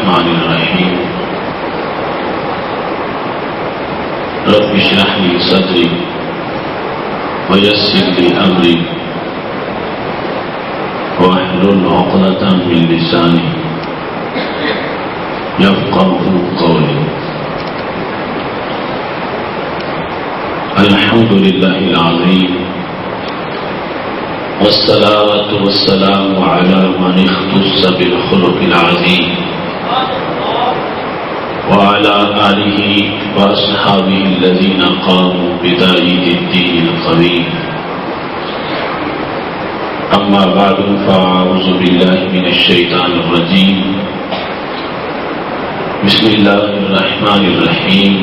الرحمن الرحيم رب اشرح لي صدري ويسر لي أمري واحلل عقدة من لساني يفقهوا قولي. الحمد لله العظيم والصلاة والسلام على من اختص بالخلق العظيم وعلى آله وأصحابه الذين قاموا بداعي الدين القويم. أما بعد فأعوذ بالله من الشيطان الرجيم. بسم الله الرحمن الرحيم.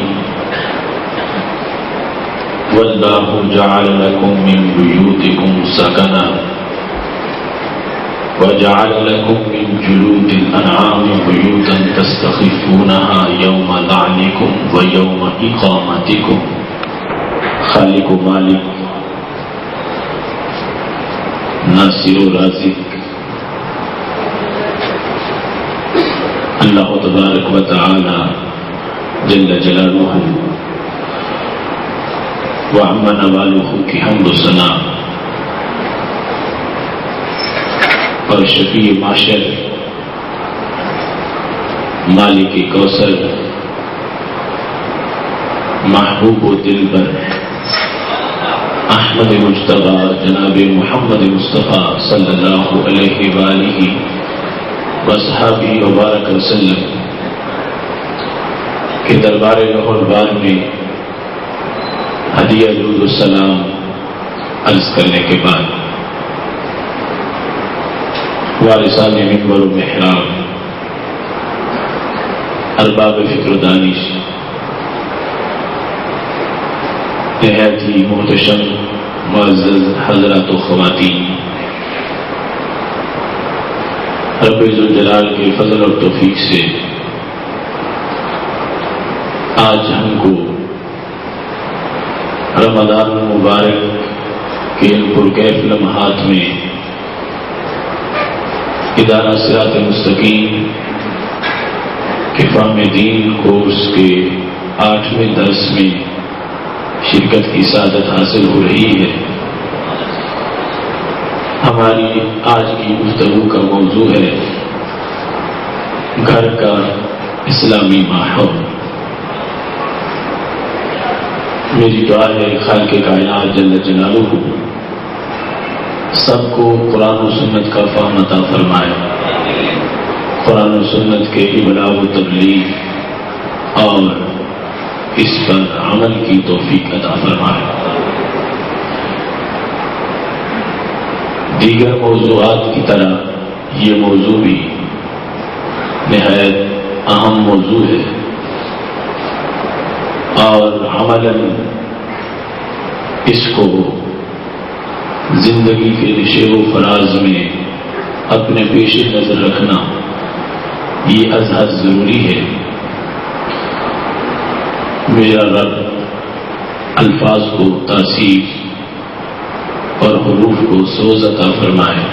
والله جعل لكم من بيوتكم سكنا وجعل لكم من جلود الأنعام بيوتا تستخفونها يوم ذعنكم ويوم إقامتكم. خالق و مالک، ناصر و رازق اللہ تبارک و تعالی جل جلالہ وعم نوالہ کی حمد و ثنا اور شفیع معاشر مالک کوثر محبوب و دلبر احمد مجتبی جناب محمد مصطفیٰ صلی اللہ علیہ وآلہ وصحبہ وبارک وسلم کے دربار رحمت میں ہدیہ درود السلام عرض کرنے کے بعد وارثان منبر و محراب، ارباب فکر و دانش، نہایت ہی محتشم معزز حضرات و خواتین، رب ذوالجلال کے فضل اور توفیق سے آج ہم کو رمضان المبارک کے ان پرکیف لمحات میں ادارہ صراط مستقیم کے فہم دین کورس کے 8ویں درس میں شرکت کی سعادت حاصل ہو رہی ہے. ہماری آج کی گفتگو کا موضوع ہے گھر کا اسلامی ماحول. میری دعا ہے خالق کائنات جل جلالہ سب کو قرآن و سنت کا فہم عطا فرمائے، قرآن و سنت کے ابلاغ و تبلیغ اور اس پر عمل کی توفیق عطا فرمائے. دیگر موضوعات کی طرح یہ موضوع بھی نہایت اہم موضوع ہے اور عملاً اس کو زندگی کے نشیب و فراز میں اپنے پیش نظر رکھنا یہ ازحد ضروری ہے. میرا رب الفاظ کو تاثیر اور حروف کو سوز عطا فرمائے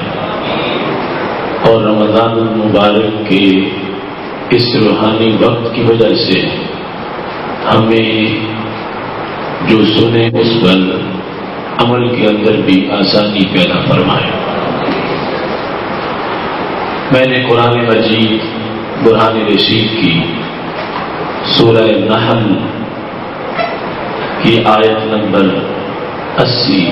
اور رمضان المبارک کے اس روحانی وقت کی وجہ سے ہمیں جو سنے اس پر عمل کے اندر بھی آسانی پیدا فرمائے. میں نے قرآن مجید برہان رشید کی سورہ نحل کی آیت نمبر 80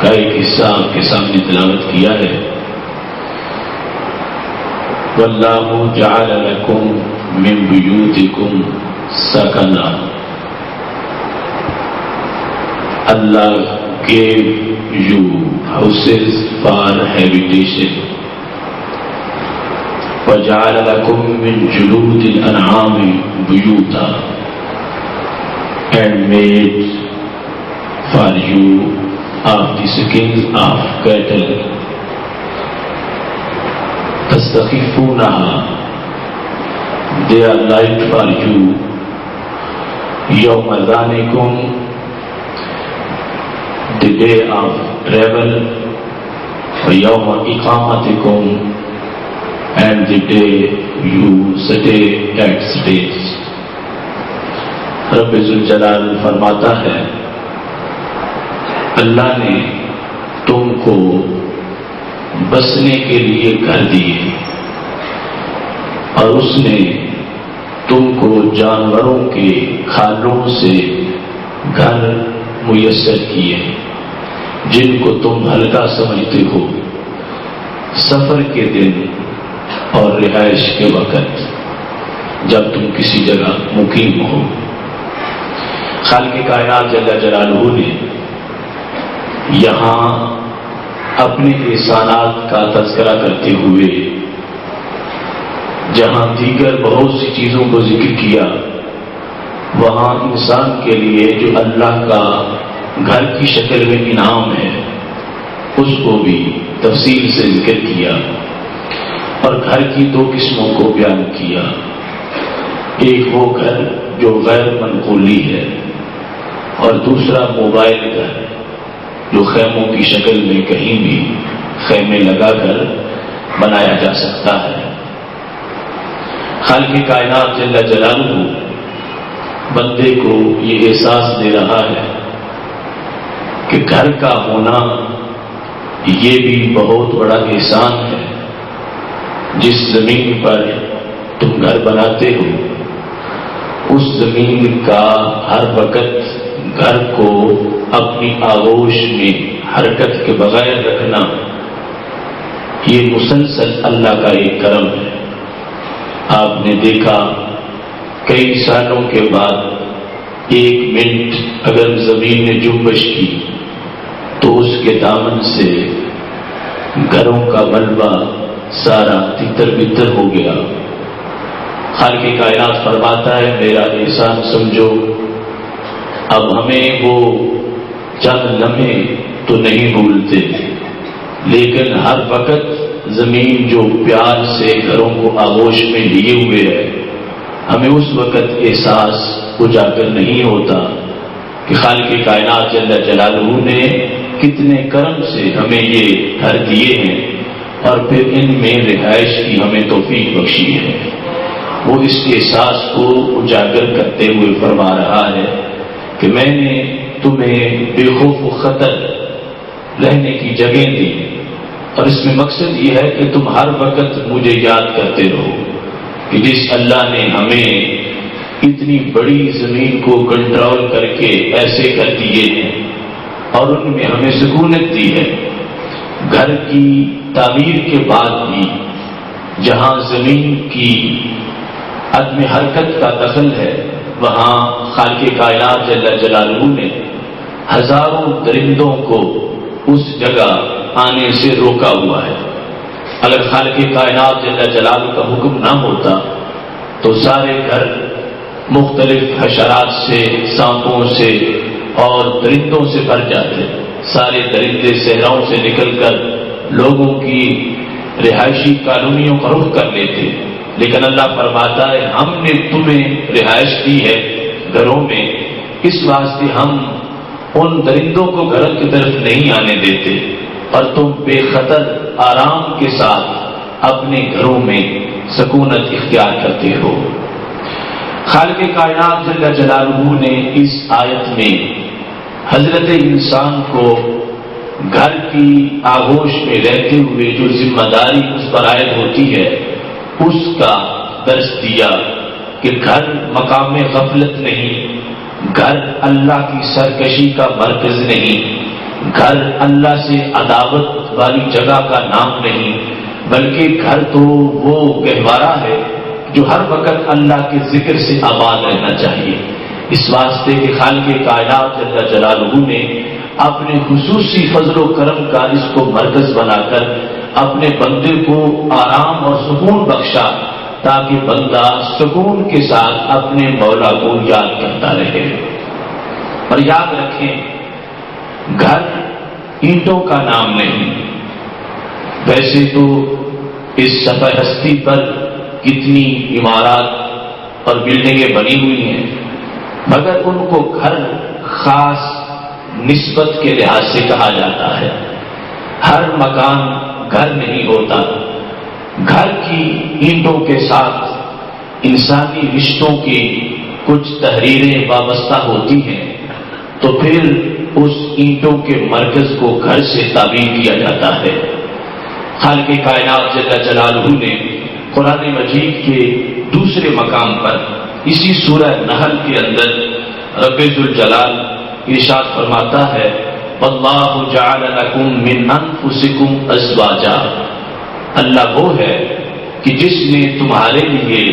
کا ایک حصہ آپ کے سامنے تلاوت کیا ہے. واللہ جعل لکم من بیوتکم سکنا. Allah gave you houses for habitation. وَجَعَلَ لَكُم مِّن جُلُودِ الْأَنْعَامِ بُيُوتًا, and made for you of the skins of cattle. تَسْتَخِفُونَهَا, they are light for you. يَوْمَ ذَانِكُمْ, the day of travel. وَيَوْمَ إِقَامَتِكُمْ, and the day you stay at stays. رب ذوالجلال فرماتا ہے اللہ نے تم کو بسنے کے لیے گھر دیے اور اس نے تم کو جانوروں کے کھالوں سے گھر میسر کیے جن کو تم ہلکا سمجھتے ہو سفر کے دن اور رہائش کے وقت جب تم کسی جگہ مقیم ہو. خالق کائنات جل جلالہ نے یہاں اپنے احسانات کا تذکرہ کرتے ہوئے جہاں دیگر بہت سی چیزوں کو ذکر کیا وہاں انسان کے لیے جو اللہ کا گھر کی شکل میں انعام ہے اس کو بھی تفصیل سے ذکر کیا اور گھر کی دو قسموں کو بیان کیا. ایک وہ گھر جو غیر منقولی ہے اور دوسرا موبائل گھر جو خیموں کی شکل میں کہیں بھی خیمے لگا کر بنایا جا سکتا ہے. خالق کائنات جل جلالہ بندے کو یہ احساس دے رہا ہے کہ گھر کا ہونا یہ بھی بہت بڑا احسان ہے. جس زمین پر تم گھر بناتے ہو اس زمین کا ہر وقت گھر کو اپنی آغوش میں حرکت کے بغیر رکھنا یہ مسلسل اللہ کا ایک کرم ہے. آپ نے دیکھا کئی سالوں کے بعد 1 منٹ اگر زمین نے جنبش کی تو اس کے دامن سے گھروں کا ملبہ سارا تتر بتر ہو گیا. خالق کائنات فرماتا ہے میرا احسان سمجھو. اب ہمیں وہ چند لمحے تو نہیں بھولتے لیکن ہر وقت زمین جو پیار سے گھروں کو آغوش میں لیے ہوئے ہے ہمیں اس وقت احساس اجاگر نہیں ہوتا کہ خالق کائنات جل جلالہ نے کتنے کرم سے ہمیں یہ گھر دیے ہیں اور پھر ان میں رہائش کی ہمیں توفیق بخشی ہے. وہ اس احساس کو اجاگر کرتے ہوئے فرما رہا ہے کہ میں نے تمہیں بے خوف و خطر رہنے کی جگہ دی اور اس میں مقصد یہ ہے کہ تم ہر وقت مجھے یاد کرتے رہو کہ جس اللہ نے ہمیں اتنی بڑی زمین کو کنٹرول کر کے ایسے کر دیے ہیں اور ان میں ہمیں سکونت دی ہے. گھر کی تعمیر کے بعد بھی جہاں زمین کی عدم حرکت کا دخل ہے وہاں خالق کائنات جل جلالہ نے ہزاروں درندوں کو اس جگہ آنے سے روکا ہوا ہے. اگر خالق کائنات جل جلالہ کا حکم نہ ہوتا تو سارے گھر مختلف حشرات سے سانپوں سے اور درندوں سے بھر جاتے. سارے درندے صحراؤں سے نکل کر لوگوں کی رہائشی کالونیوں کا رخ کر لیتے لیکن اللہ فرماتا ہے ہم نے تمہیں رہائش دی ہے گھروں میں اس واسطے ہم ان درندوں کو گھروں کی طرف نہیں آنے دیتے اور تم بے خطر آرام کے ساتھ اپنے گھروں میں سکونت اختیار کرتے ہو. خالق کائنات جل جلالہ نے اس آیت میں حضرت انسان کو گھر کی آغوش میں رہتے ہوئے جو ذمہ داری اس پر عائد ہوتی ہے اس کا درس دیا کہ گھر مقام غفلت نہیں, گھر اللہ کی سرکشی کا مرکز نہیں, گھر اللہ سے عداوت والی جگہ کا نام نہیں, بلکہ گھر تو وہ گہوارہ ہے جو ہر وقت اللہ کے ذکر سے آباد رہنا چاہیے. اس واسطے کہ خالق کائنات جل جلالہ نے اپنے خصوصی فضل و کرم کا اس کو مرکز بنا کر اپنے بندے کو آرام اور سکون بخشا تاکہ بندہ سکون کے ساتھ اپنے مولا کو یاد کرتا رہے. اور یاد رکھیں گھر اینٹوں کا نام نہیں. ویسے تو اس سطح ہستی پر کتنی عمارات اور بلڈنگیں بنی ہوئی ہیں مگر ان کو گھر خاص نسبت کے لحاظ سے کہا جاتا ہے. ہر مکان گھر نہیں ہوتا. گھر کی اینٹوں کے ساتھ انسانی رشتوں کی کچھ تحریریں وابستہ ہوتی ہیں تو پھر اس اینٹوں کے مرکز کو گھر سے تعبیر کیا جاتا ہے۔ خالق کائنات جل جلالہ نے قرآن مجید کے دوسرے مقام پر اسی سورہ نحل کے اندر رب ذوالجلال ارشاد فرماتا ہے واللہ جعل لکم من انفسکم ازواجا، اللہ وہ ہے کہ جس نے تمہارے لیے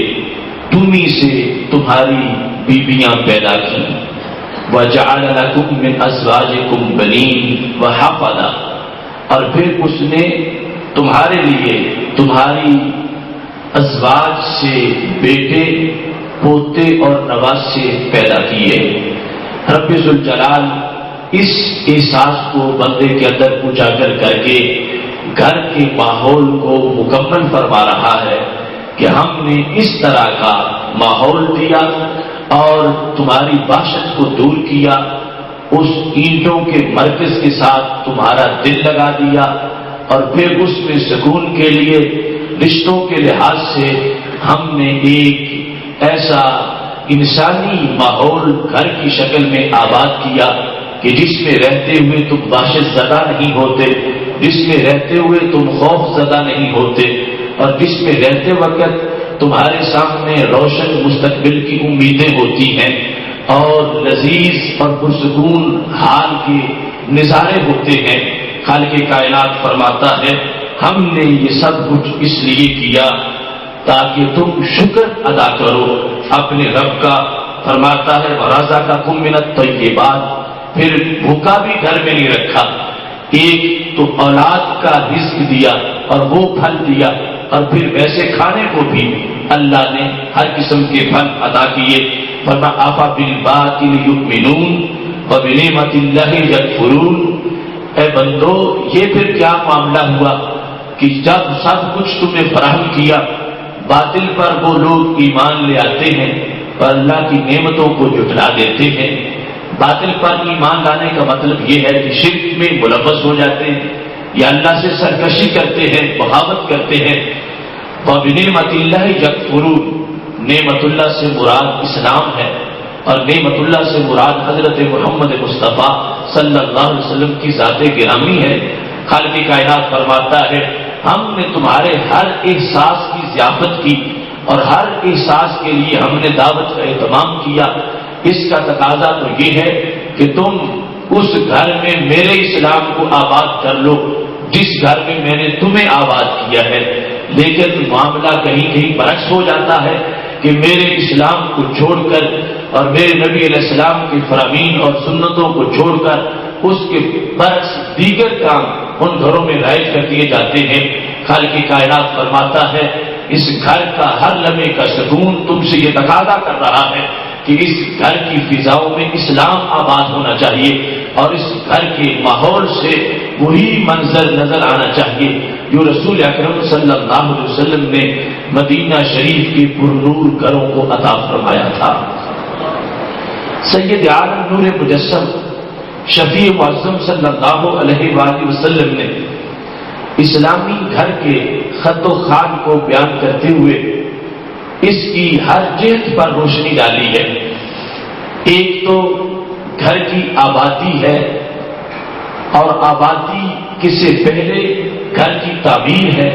تمہیں سے تمہاری بیویاں پیدا کی، وجعل لکم من ازواجکم بنین وحفظا، اور پھر اس نے تمہارے لیے تمہاری ازواج سے بیٹے پوتے اور نواسے پیدا کیے۔ رب ذوالجلال اس احساس کو بندے کے اندر اجاگر کر کے گھر کے ماحول کو مکمل فرما رہا ہے کہ ہم نے اس طرح کا ماحول دیا اور تمہاری وحشت کو دور کیا، اس اینٹوں کے مرکز کے ساتھ تمہارا دل لگا دیا، اور پھر اس میں سکون کے لیے رشتوں کے لحاظ سے ہم نے ایک ایسا انسانی ماحول گھر کی شکل میں آباد کیا کہ جس میں رہتے ہوئے تم وحشت زدہ نہیں ہوتے، جس میں رہتے ہوئے تم خوف زدہ نہیں ہوتے، اور جس میں رہتے وقت تمہارے سامنے روشن مستقبل کی امیدیں ہوتی ہیں اور لذیذ اور پرسکون حال کے نظارے ہوتے ہیں۔ خالق کائنات فرماتا ہے ہم نے یہ سب کچھ اس لیے کیا تاکہ تم شکر ادا کرو اپنے رب کا۔ فرماتا ہے وَرَزَقَكُم مِّنَ الطَّيِّبَاتِ، پھر بھوکا بھی گھر میں نہیں رکھا، ایک تو اولاد کا رزق دیا اور وہ پھل دیا، اور پھر ویسے کھانے کو بھی اللہ نے ہر قسم کے پھل عطا کیے۔ فرمایا أَفَبِالْبَاطِلِ يُؤْمِنُونَ وَبِنِعْمَةِ اللَّهِ يَكْفُرُونَ، اے بندو یہ پھر کیا معاملہ ہوا کہ جب سب کچھ تم نے فراہم کیا باطل پر وہ لوگ ایمان لے آتے ہیں اور اللہ کی نعمتوں کو جھٹلا دیتے ہیں۔ باطل پر ایمان لانے کا مطلب یہ ہے کہ شرک میں ملوث ہو جاتے ہیں یا اللہ سے سرکشی کرتے ہیں، بغاوت کرتے ہیں۔ وَبِنِعْمَةِ اللَّهِ يَكْفُرُونَ، نعمت اللہ سے مراد اسلام ہے، اور نعمت اللہ سے مراد حضرت محمد مصطفیٰ صلی اللہ علیہ وسلم کی ذات گرامی ہے۔ خالق کائنات فرماتا ہے ہم نے تمہارے ہر احساس کی ضیافت کی اور ہر احساس کے لیے ہم نے دعوت کا اہتمام کیا۔ اس کا تقاضا تو یہ ہے کہ تم اس گھر میں میرے اسلام کو آباد کر لو جس گھر میں میں نے تمہیں آباد کیا ہے، لیکن معاملہ کہیں کہیں برعکس ہو جاتا ہے کہ میرے اسلام کو چھوڑ کر اور میرے نبی علیہ السلام کے فرامین اور سنتوں کو چھوڑ کر اس کے برعکس دیگر کام ان گھروں میں رائج کر دیے جاتے ہیں۔ خالق کائنات فرماتا ہے اس گھر کا ہر لمحے کا سکون تم سے یہ تقاضا کر رہا ہے کہ اس گھر کی فضاؤں میں اسلام آباد ہونا چاہیے اور اس گھر کے ماحول سے وہی منظر نظر آنا چاہیے جو رسول اکرم صلی اللہ علیہ وسلم نے مدینہ شریف کے پرنور گھروں کو عطا فرمایا تھا۔ سید عالم نور مجسم شفیع معظم صلی اللہ علیہ وآلہ وسلم نے اسلامی گھر کے خط و خال کو بیان کرتے ہوئے اس کی ہر جہت پر روشنی ڈالی ہے۔ ایک تو گھر کی آبادی ہے، اور آبادی کے سے پہلے گھر کی تعمیر ہے۔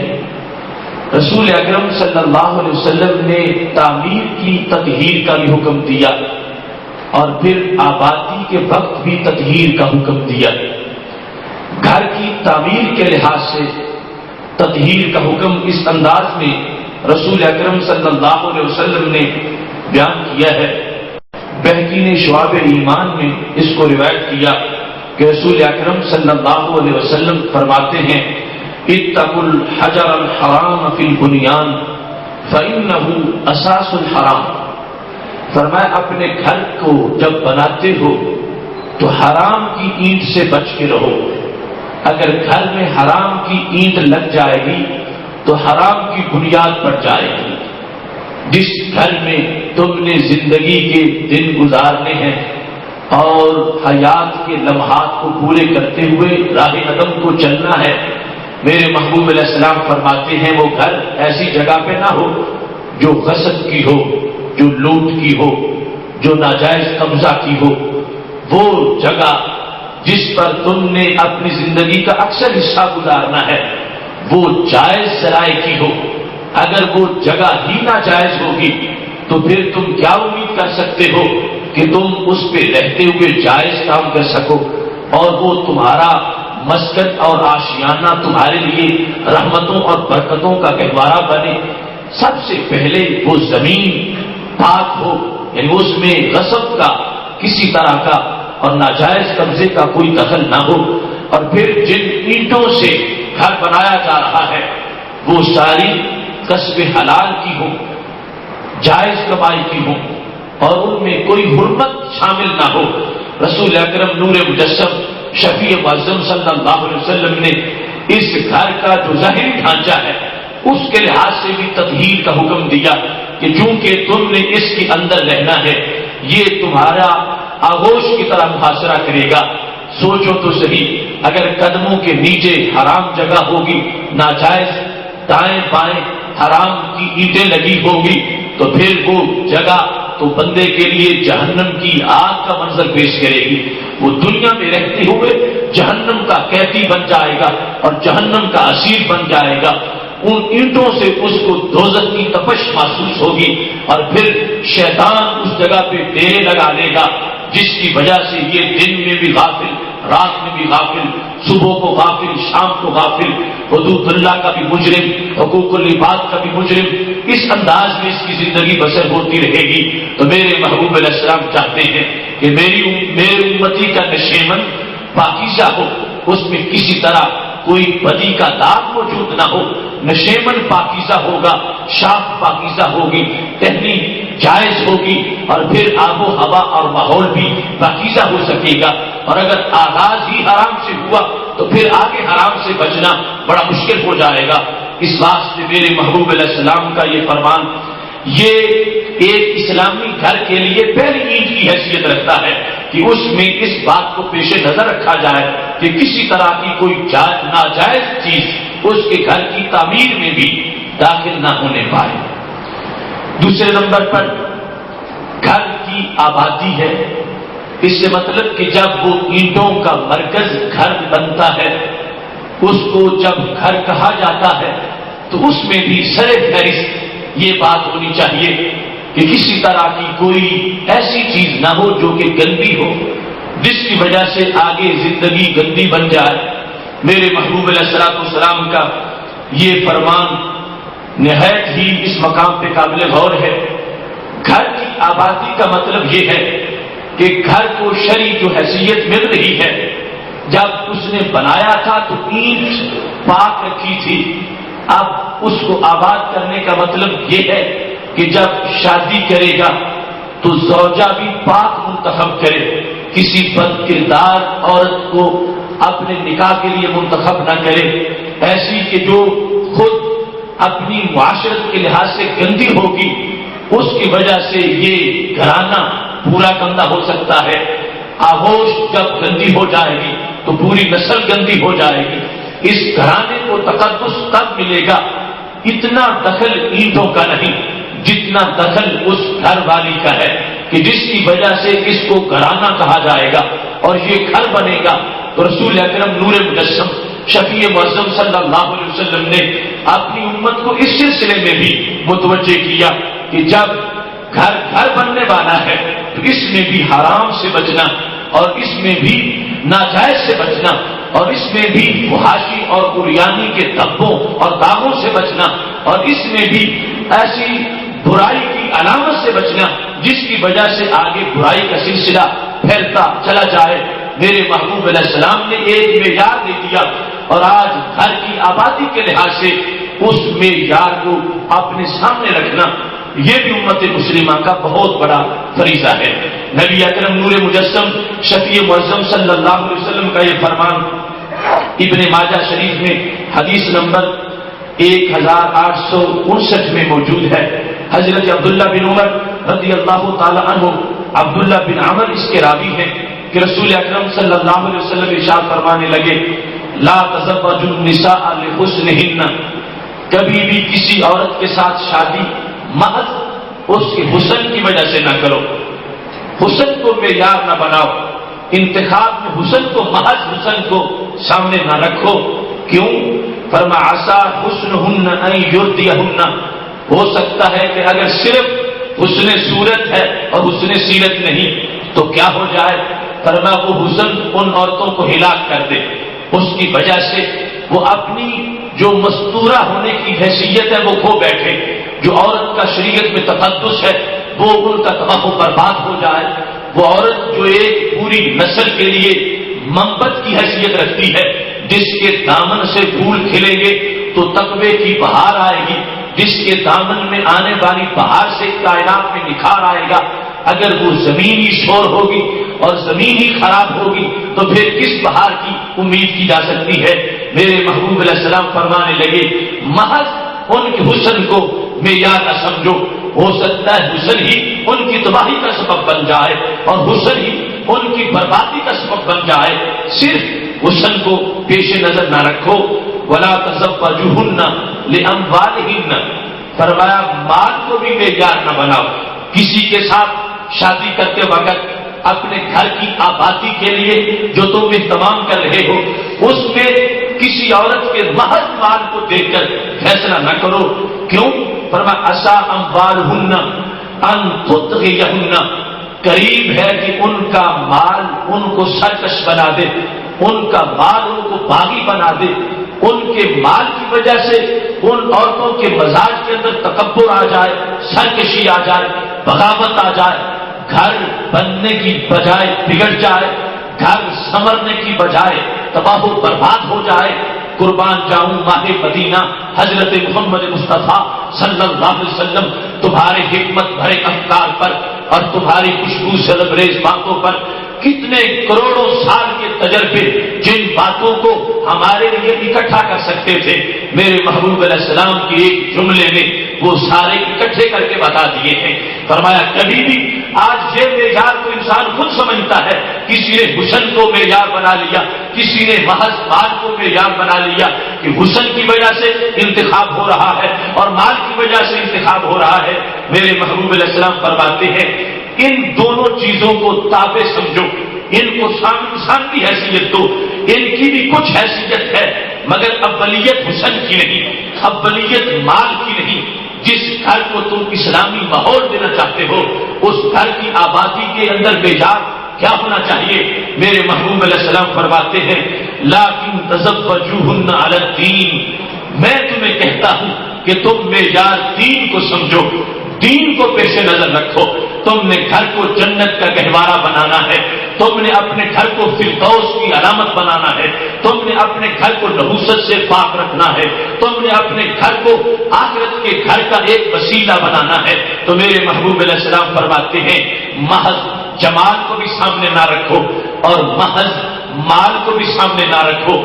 رسول اکرم صلی اللہ علیہ وسلم نے تعمیر کی تطہیر کا بھی حکم دیا اور پھر آبادی کے وقت بھی تطہیر کا حکم دیا۔ گھر کی تعمیر کے لحاظ سے تطہیر کا حکم اس انداز میں رسول اکرم صلی اللہ علیہ وسلم نے بیان کیا ہے۔ بہقی نے شعاب ایمان میں اس کو روایت کیا کہ رسول اکرم صلی اللہ علیہ وسلم فرماتے ہیں اتقوا الحجر الحرام فی البنیان فإنہ اساس الحرام۔ فرمایا اپنے گھر کو جب بناتے ہو تو حرام کی اینٹ سے بچ کے رہو، اگر گھر میں حرام کی اینٹ لگ جائے گی تو حرام کی بنیاد پڑ جائے گی۔ جس گھر میں تم نے زندگی کے دن گزارنے ہیں اور حیات کے لمحات کو پورے کرتے ہوئے راہ قدم کو چلنا ہے، میرے محبوب علیہ السلام فرماتے ہیں وہ گھر ایسی جگہ پہ نہ ہو جو غصب کی ہو، جو لوٹ کی ہو، جو ناجائز قبضہ کی ہو. وہ جگہ جس پر تم نے اپنی زندگی کا اکثر حصہ گزارنا ہے وہ جائز ذرائع کی ہو. اگر وہ جگہ ہی ناجائز ہوگی تو پھر تم کیا امید کر سکتے ہو کہ تم اس پہ رہتے ہوئے جائز کام کر سکو اور وہ تمہارا مسکن اور آشیانہ تمہارے لیے رحمتوں اور برکتوں کا گہوارہ بنے. سب سے پہلے وہ زمین پاک ہو، یعنی اس میں غصب کا کسی طرح کا اور ناجائز قبضے کا کوئی دخل نہ ہو. اور پھر جن اینٹوں سے گھر بنایا جا رہا ہے وہ ساری کسب حلال کی ہو، جائز کمائی کی ہو اور ان میں کوئی حرمت شامل نہ ہو. رسول اکرم نور مجسم شفیع معظم صلی اللہ علیہ وسلم نے اس گھر کا جو ظاہری ڈھانچہ ہے اس کے لحاظ سے بھی تطہیر کا حکم دیا کہ چونکہ تم نے اس کے اندر رہنا ہے یہ تمہارا آغوش کی طرح محاصرہ کرے گا. سوچو تو صحیح، اگر قدموں کے نیچے حرام جگہ ہوگی، ناجائز دائیں بائیں حرام کی اینٹیں لگی ہوگی تو پھر وہ جگہ تو بندے کے لیے جہنم کی آگ کا منظر پیش کرے گی. وہ دنیا میں رہتے ہوئے جہنم کا قیدی بن جائے گا اور جہنم کا اسیر بن جائے گا. ان اینٹوں سے اس کو دوزخ کی تپش محسوس ہوگی اور پھر شیطان اس جگہ پہ ڈیرے لگا لے گا جس کی وجہ سے یہ دن میں بھی غافل، رات میں بھی غافل، صبح کو غافل، شام کو غافل، حدود اللہ کا بھی مجرم، حقوق العباد کا بھی مجرم، اس انداز میں اس کی زندگی بسر ہوتی رہے گی. تو میرے محبوب علیہ السلام چاہتے ہیں کہ میری امتی کا نشیمن پاکیزہ ہو، اس میں کسی طرح کوئی بدی کا داغ موجود نہ ہو. نشیمن پاکیزہ ہوگا، شاخ پاکیزہ ہوگی، ٹہنی جائز ہوگی اور پھر آب و ہوا اور ماحول بھی پاکیزہ ہو سکے گا. اور اگر آغاز ہی حرام سے ہوا تو پھر آگے حرام سے بچنا بڑا مشکل ہو جائے گا. اس واسطے میرے محبوب علیہ السلام کا یہ فرمان یہ ایک اسلامی گھر کے لیے پہلی اینٹ کی حیثیت رکھتا ہے کہ اس میں اس بات کو پیش نظر رکھا جائے کہ کسی طرح کی کوئی ناجائز چیز اس کے گھر کی تعمیر میں بھی داخل نہ ہونے پائے. دوسرے نمبر پر گھر کی آبادی ہے. اس سے مطلب کہ جب وہ اینٹوں کا مرکز گھر بنتا ہے اس کو جب گھر کہا جاتا ہے تو اس میں بھی سر فہرست یہ بات ہونی چاہیے کہ کسی طرح کی کوئی ایسی چیز نہ ہو جو کہ گندی ہو جس کی وجہ سے آگے زندگی گندی بن جائے. میرے محبوب علیہ السلام کا یہ فرمان نہایت ہی اس مقام پہ قابل غور ہے. گھر کی آبادی کا مطلب یہ ہے کہ گھر کو شرعی جو حیثیت مل رہی ہے، جب اس نے بنایا تھا تو اینٹ پاک رکھی تھی. اب اس کو آباد کرنے کا مطلب یہ ہے کہ جب شادی کرے گا تو زوجہ بھی پاک منتخب کرے، کسی بد کردار عورت کو اپنے نکاح کے لیے منتخب نہ کرے، ایسی کہ جو خود اپنی معاشرت کے لحاظ سے گندی ہوگی، اس کی وجہ سے یہ گھرانہ پورا گندا ہو سکتا ہے. آغوش جب گندی ہو جائے گی تو پوری نسل گندی ہو جائے گی. اس گھرانے کو تقدس تب ملے گا، اتنا دخل اینٹوں کا نہیں جتنا دخل اس گھر والی کا ہے کہ جس کی وجہ سے اس کو گھرانہ کہا جائے گا اور یہ گھر بنے گا. تو رسول اکرم نور مجسم شفیع معظم صلی اللہ علیہ وسلم نے اپنی امت کو اس سلسلے میں بھی متوجہ کیا کہ جب گھر بننے والا ہے تو اس میں بھی حرام سے بچنا اور اس میں بھی ناجائز سے بچنا اور اس میں بھی فحاشی اور عریانی کے دھبوں اور داغوں سے بچنا اور اس میں بھی ایسی برائی کی علامت سے بچنا جس کی وجہ سے آگے برائی کا سلسلہ پھیلتا چلا جائے. میرے محبوب علیہ السلام نے ایک معیار دے دیا اور آج گھر کی آبادی کے لحاظ سے اس معیار کو اپنے سامنے رکھنا یہ بھی امت مسلمہ کا بہت بڑا فریضہ ہے. نبی اکرم نور مجسم شفیع معظم صلی اللہ علیہ وسلم کا یہ فرمان ابن ماجہ شریف میں حدیث نمبر 1859 میں موجود ہے. حضرت عبداللہ بن عمر رضی اللہ تعالی عنہ، عبداللہ بن عمر اس کے راوی ہیں کہ رسول اکرم صلی اللہ علیہ وسلم ارشاد فرمانے لگے لا تزوج النساء لحسنہن، کبھی بھی کسی عورت کے ساتھ شادی محض اس کے حسن کی وجہ سے نہ کرو، حسن کو معیار نہ بناؤ، انتخاب میں حسن کو محض حسن کو سامنے نہ رکھو۔ کیوں؟ فرما عسى حسنہن ان یردیہن، ہو سکتا ہے کہ اگر صرف حسن صورت ہے اور حسن سیرت نہیں تو کیا ہو جائے؟ فرما وہ حسن ان عورتوں کو ہلاک کر دے، اس کی وجہ سے وہ اپنی جو مستورہ ہونے کی حیثیت ہے وہ کھو بیٹھے، جو عورت کا شریعت میں تقدس ہے وہ ان کا تباہ و برباد ہو جائے۔ وہ عورت جو ایک پوری نسل کے لیے منبت کی حیثیت رکھتی ہے، جس کے دامن سے پھول کھلیں گے تو تقوی کی بہار آئے گی، جس کے دامن میں آنے والی بہار سے کائنات میں نکھار آئے گا، اگر وہ زمین ہی شور ہوگی اور زمین ہی خراب ہوگی تو پھر کس بہار کی امید کی جا سکتی ہے؟ میرے محبوب علیہ السلام فرمانے لگے محض ان کے حسن کو معیار نہ سمجھو، ہو سکتا ہے حسن ہی ان کی تباہی کا سبب بن جائے اور حسن ہی ان کی بربادی کا سبب بن جائے۔ صرف حسن کو پیش نظر نہ رکھو۔ ولا تزوجوهن لاموالهن، فرمایا مال کو بھی معیار نہ بناؤ، کسی کے ساتھ شادی کرتے وقت اپنے گھر کی آبادی کے لیے جو تم اہتمام کر رہے ہو اس میں کسی عورت کے محض مال کو دیکھ کر فیصلہ نہ کرو۔ کیوں؟ فرمایا عسى اموالهن ان تطغيهن، قریب ہے کہ ان کا مال ان کو سرکش بنا دے، ان کا مال ان کو باغی بنا دے، ان کے مال کی وجہ سے ان عورتوں کے مزاج کے اندر تکبر آ جائے، سرکشی آ جائے، بغاوت آ جائے، گھر بننے کی بجائے بگڑ جائے، گھر سنورنے کی بجائے تباہ و برباد ہو جائے۔ قربان جاؤں ماہ مدینہ حضرت محمد مصطفیٰ صلی اللہ علیہ وسلم تمہارے حکمت بھرے افکار پر اور تمہاری خوشبو سے لبریز باتوں پر کتنے کروڑوں سال کے تجربے جن باتوں کو ہمارے لیے اکٹھا کر سکتے تھے، میرے محبوب علیہ السلام کے ایک جملے میں وہ سارے اکٹھے کر کے بتا دیے ہیں۔ فرمایا کبھی بھی آج یہ معیار کو انسان خود سمجھتا ہے، کسی نے حسن کو معیار بنا لیا، کسی نے محض مال کو معیار بنا لیا کہ حسن کی وجہ سے انتخاب ہو رہا ہے اور مال کی وجہ سے انتخاب ہو رہا ہے۔ میرے محبوب علیہ السلام فرماتے ہیں ان دونوں چیزوں کو تابع سمجھو، ان کو انسان کی حیثیت دو، ان کی بھی کچھ حیثیت ہے مگر اولیت حسن کی نہیں، اولیت مال کی نہیں۔ جس گھر کو تم اسلامی ماحول دینا چاہتے ہو اس گھر کی آبادی کے اندر معیار کیا ہونا چاہیے؟ میرے محبوب علیہ السلام فرماتے ہیں لیکن تزوجوهن علی الدین، میں تمہیں کہتا ہوں کہ تم معیار دین کو سمجھو، دین کو پیش نظر رکھو۔ تم نے گھر کو جنت کا گہوارہ بنانا ہے، تم نے اپنے گھر کو فردوس کی علامت بنانا ہے، تم نے اپنے گھر کو نحوست سے پاک رکھنا ہے، تم نے اپنے گھر کو آخرت کے گھر کا ایک وسیلہ بنانا ہے۔ تو میرے محبوب علیہ السلام فرماتے ہیں محض جمال کو بھی سامنے نہ رکھو اور محض مال کو بھی سامنے نہ رکھو،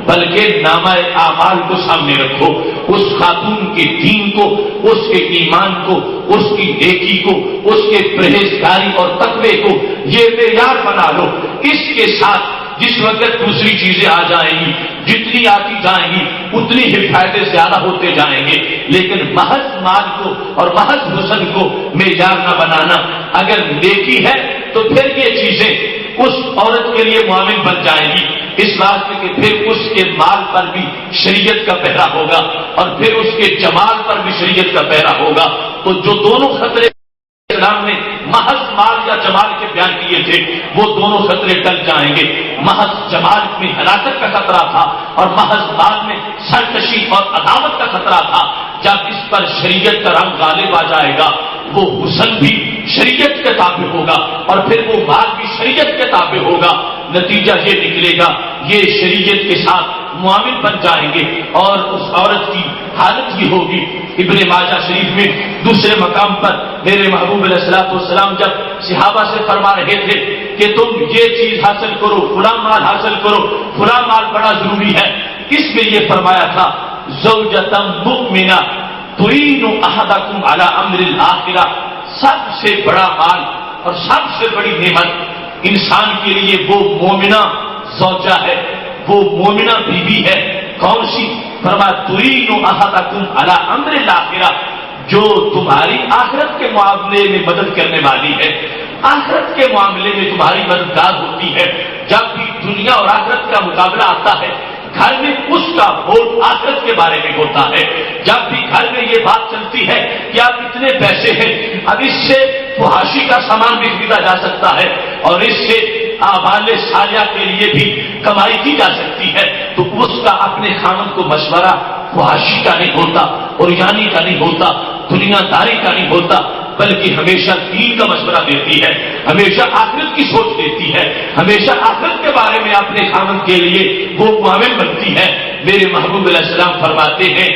بلکہ نامہ اعمال کو سامنے رکھو، اس خاتون کے دین کو، اس کے ایمان کو، اس کی نیکی کو، اس کے پرہیزگاری اور تقوی کو یہ معیار بنا لو۔ اس کے ساتھ جس وقت دوسری چیزیں آ جائیں گی، جتنی آتی جائیں گی اتنی ہی فائدے زیادہ ہوتے جائیں گے، لیکن محض مال کو اور محض حسن کو معیار نہ بنانا۔ اگر نیکی ہے تو پھر یہ چیزیں اس عورت کے لیے معاون بن جائیں گی، اس واسطے کہ پھر اس کے مال پر بھی شریعت کا پہرا ہوگا اور پھر اس کے جمال پر بھی شریعت کا پہرا ہوگا۔ تو جو دونوں خطرے اسلام نے محض مال یا جمال کے بیان کیے تھے وہ دونوں خطرے ٹل جائیں گے۔ محض جمال میں ہلاکت کا خطرہ تھا اور محض مال میں سرکشی اور عداوت کا خطرہ تھا۔ جب اس پر شریعت کا رنگ غالب آ جائے گا وہ حسن بھی شریعت کے تابع ہوگا اور پھر وہ مال بھی شریعت کے تابع ہوگا۔ نتیجہ یہ نکلے گا یہ شریعت کے ساتھ معامل بن جائیں گے اور اس عورت کی حالت بھی ہوگی۔ ابن ماجہ شریف میں دوسرے مقام پر میرے محبوب علیہ السلام جب صحابہ سے فرما رہے تھے کہ تم یہ چیز حاصل کرو، فلاں مال حاصل کرو، فلاں مال بڑا ضروری ہے، اس میں یہ فرمایا تھا زوجۃ مؤمنہ تعین احدکم علی امر الاخرہ، سب سے بڑا مال اور سب سے بڑی نعمت انسان کے لیے وہ مومنہ زوجہ ہے، وہ مومنہ بیوی ہے کون سی؟ فرمایا ترین احدکم علی امر الاخرہ، جو تمہاری آخرت کے معاملے میں مدد کرنے والی ہے، آخرت کے معاملے میں تمہاری مددگار ہوتی ہے۔ جب بھی دنیا اور آخرت کا مقابلہ آتا ہے، گھر میں اس کا ووٹ آخرت کے بارے میں ہوتا ہے۔ جب بھی گھر میں یہ بات چلتی ہے کہ آپ اتنے پیسے ہیں، اب اس سے فحاشی کا سامان بھی خریدا جا سکتا ہے اور اس سے آبال سالیہ کے لیے بھی کمائی کی جا سکتی ہے، تو اس کا اپنے خاوند کو مشورہ فحاشی کا نہیں ہوتا، عریانی کا نہیں ہوتا، دنیا داری کا نہیں ہوتا، بلکہ ہمیشہ دین کا مشورہ دیتی ہے، ہمیشہ آخرت کی سوچ دیتی ہے، ہمیشہ آخرت کے بارے میں اپنے خاوند کے لیے وہ معاون بنتی ہے۔ میرے محبوب علیہ السلام فرماتے ہیں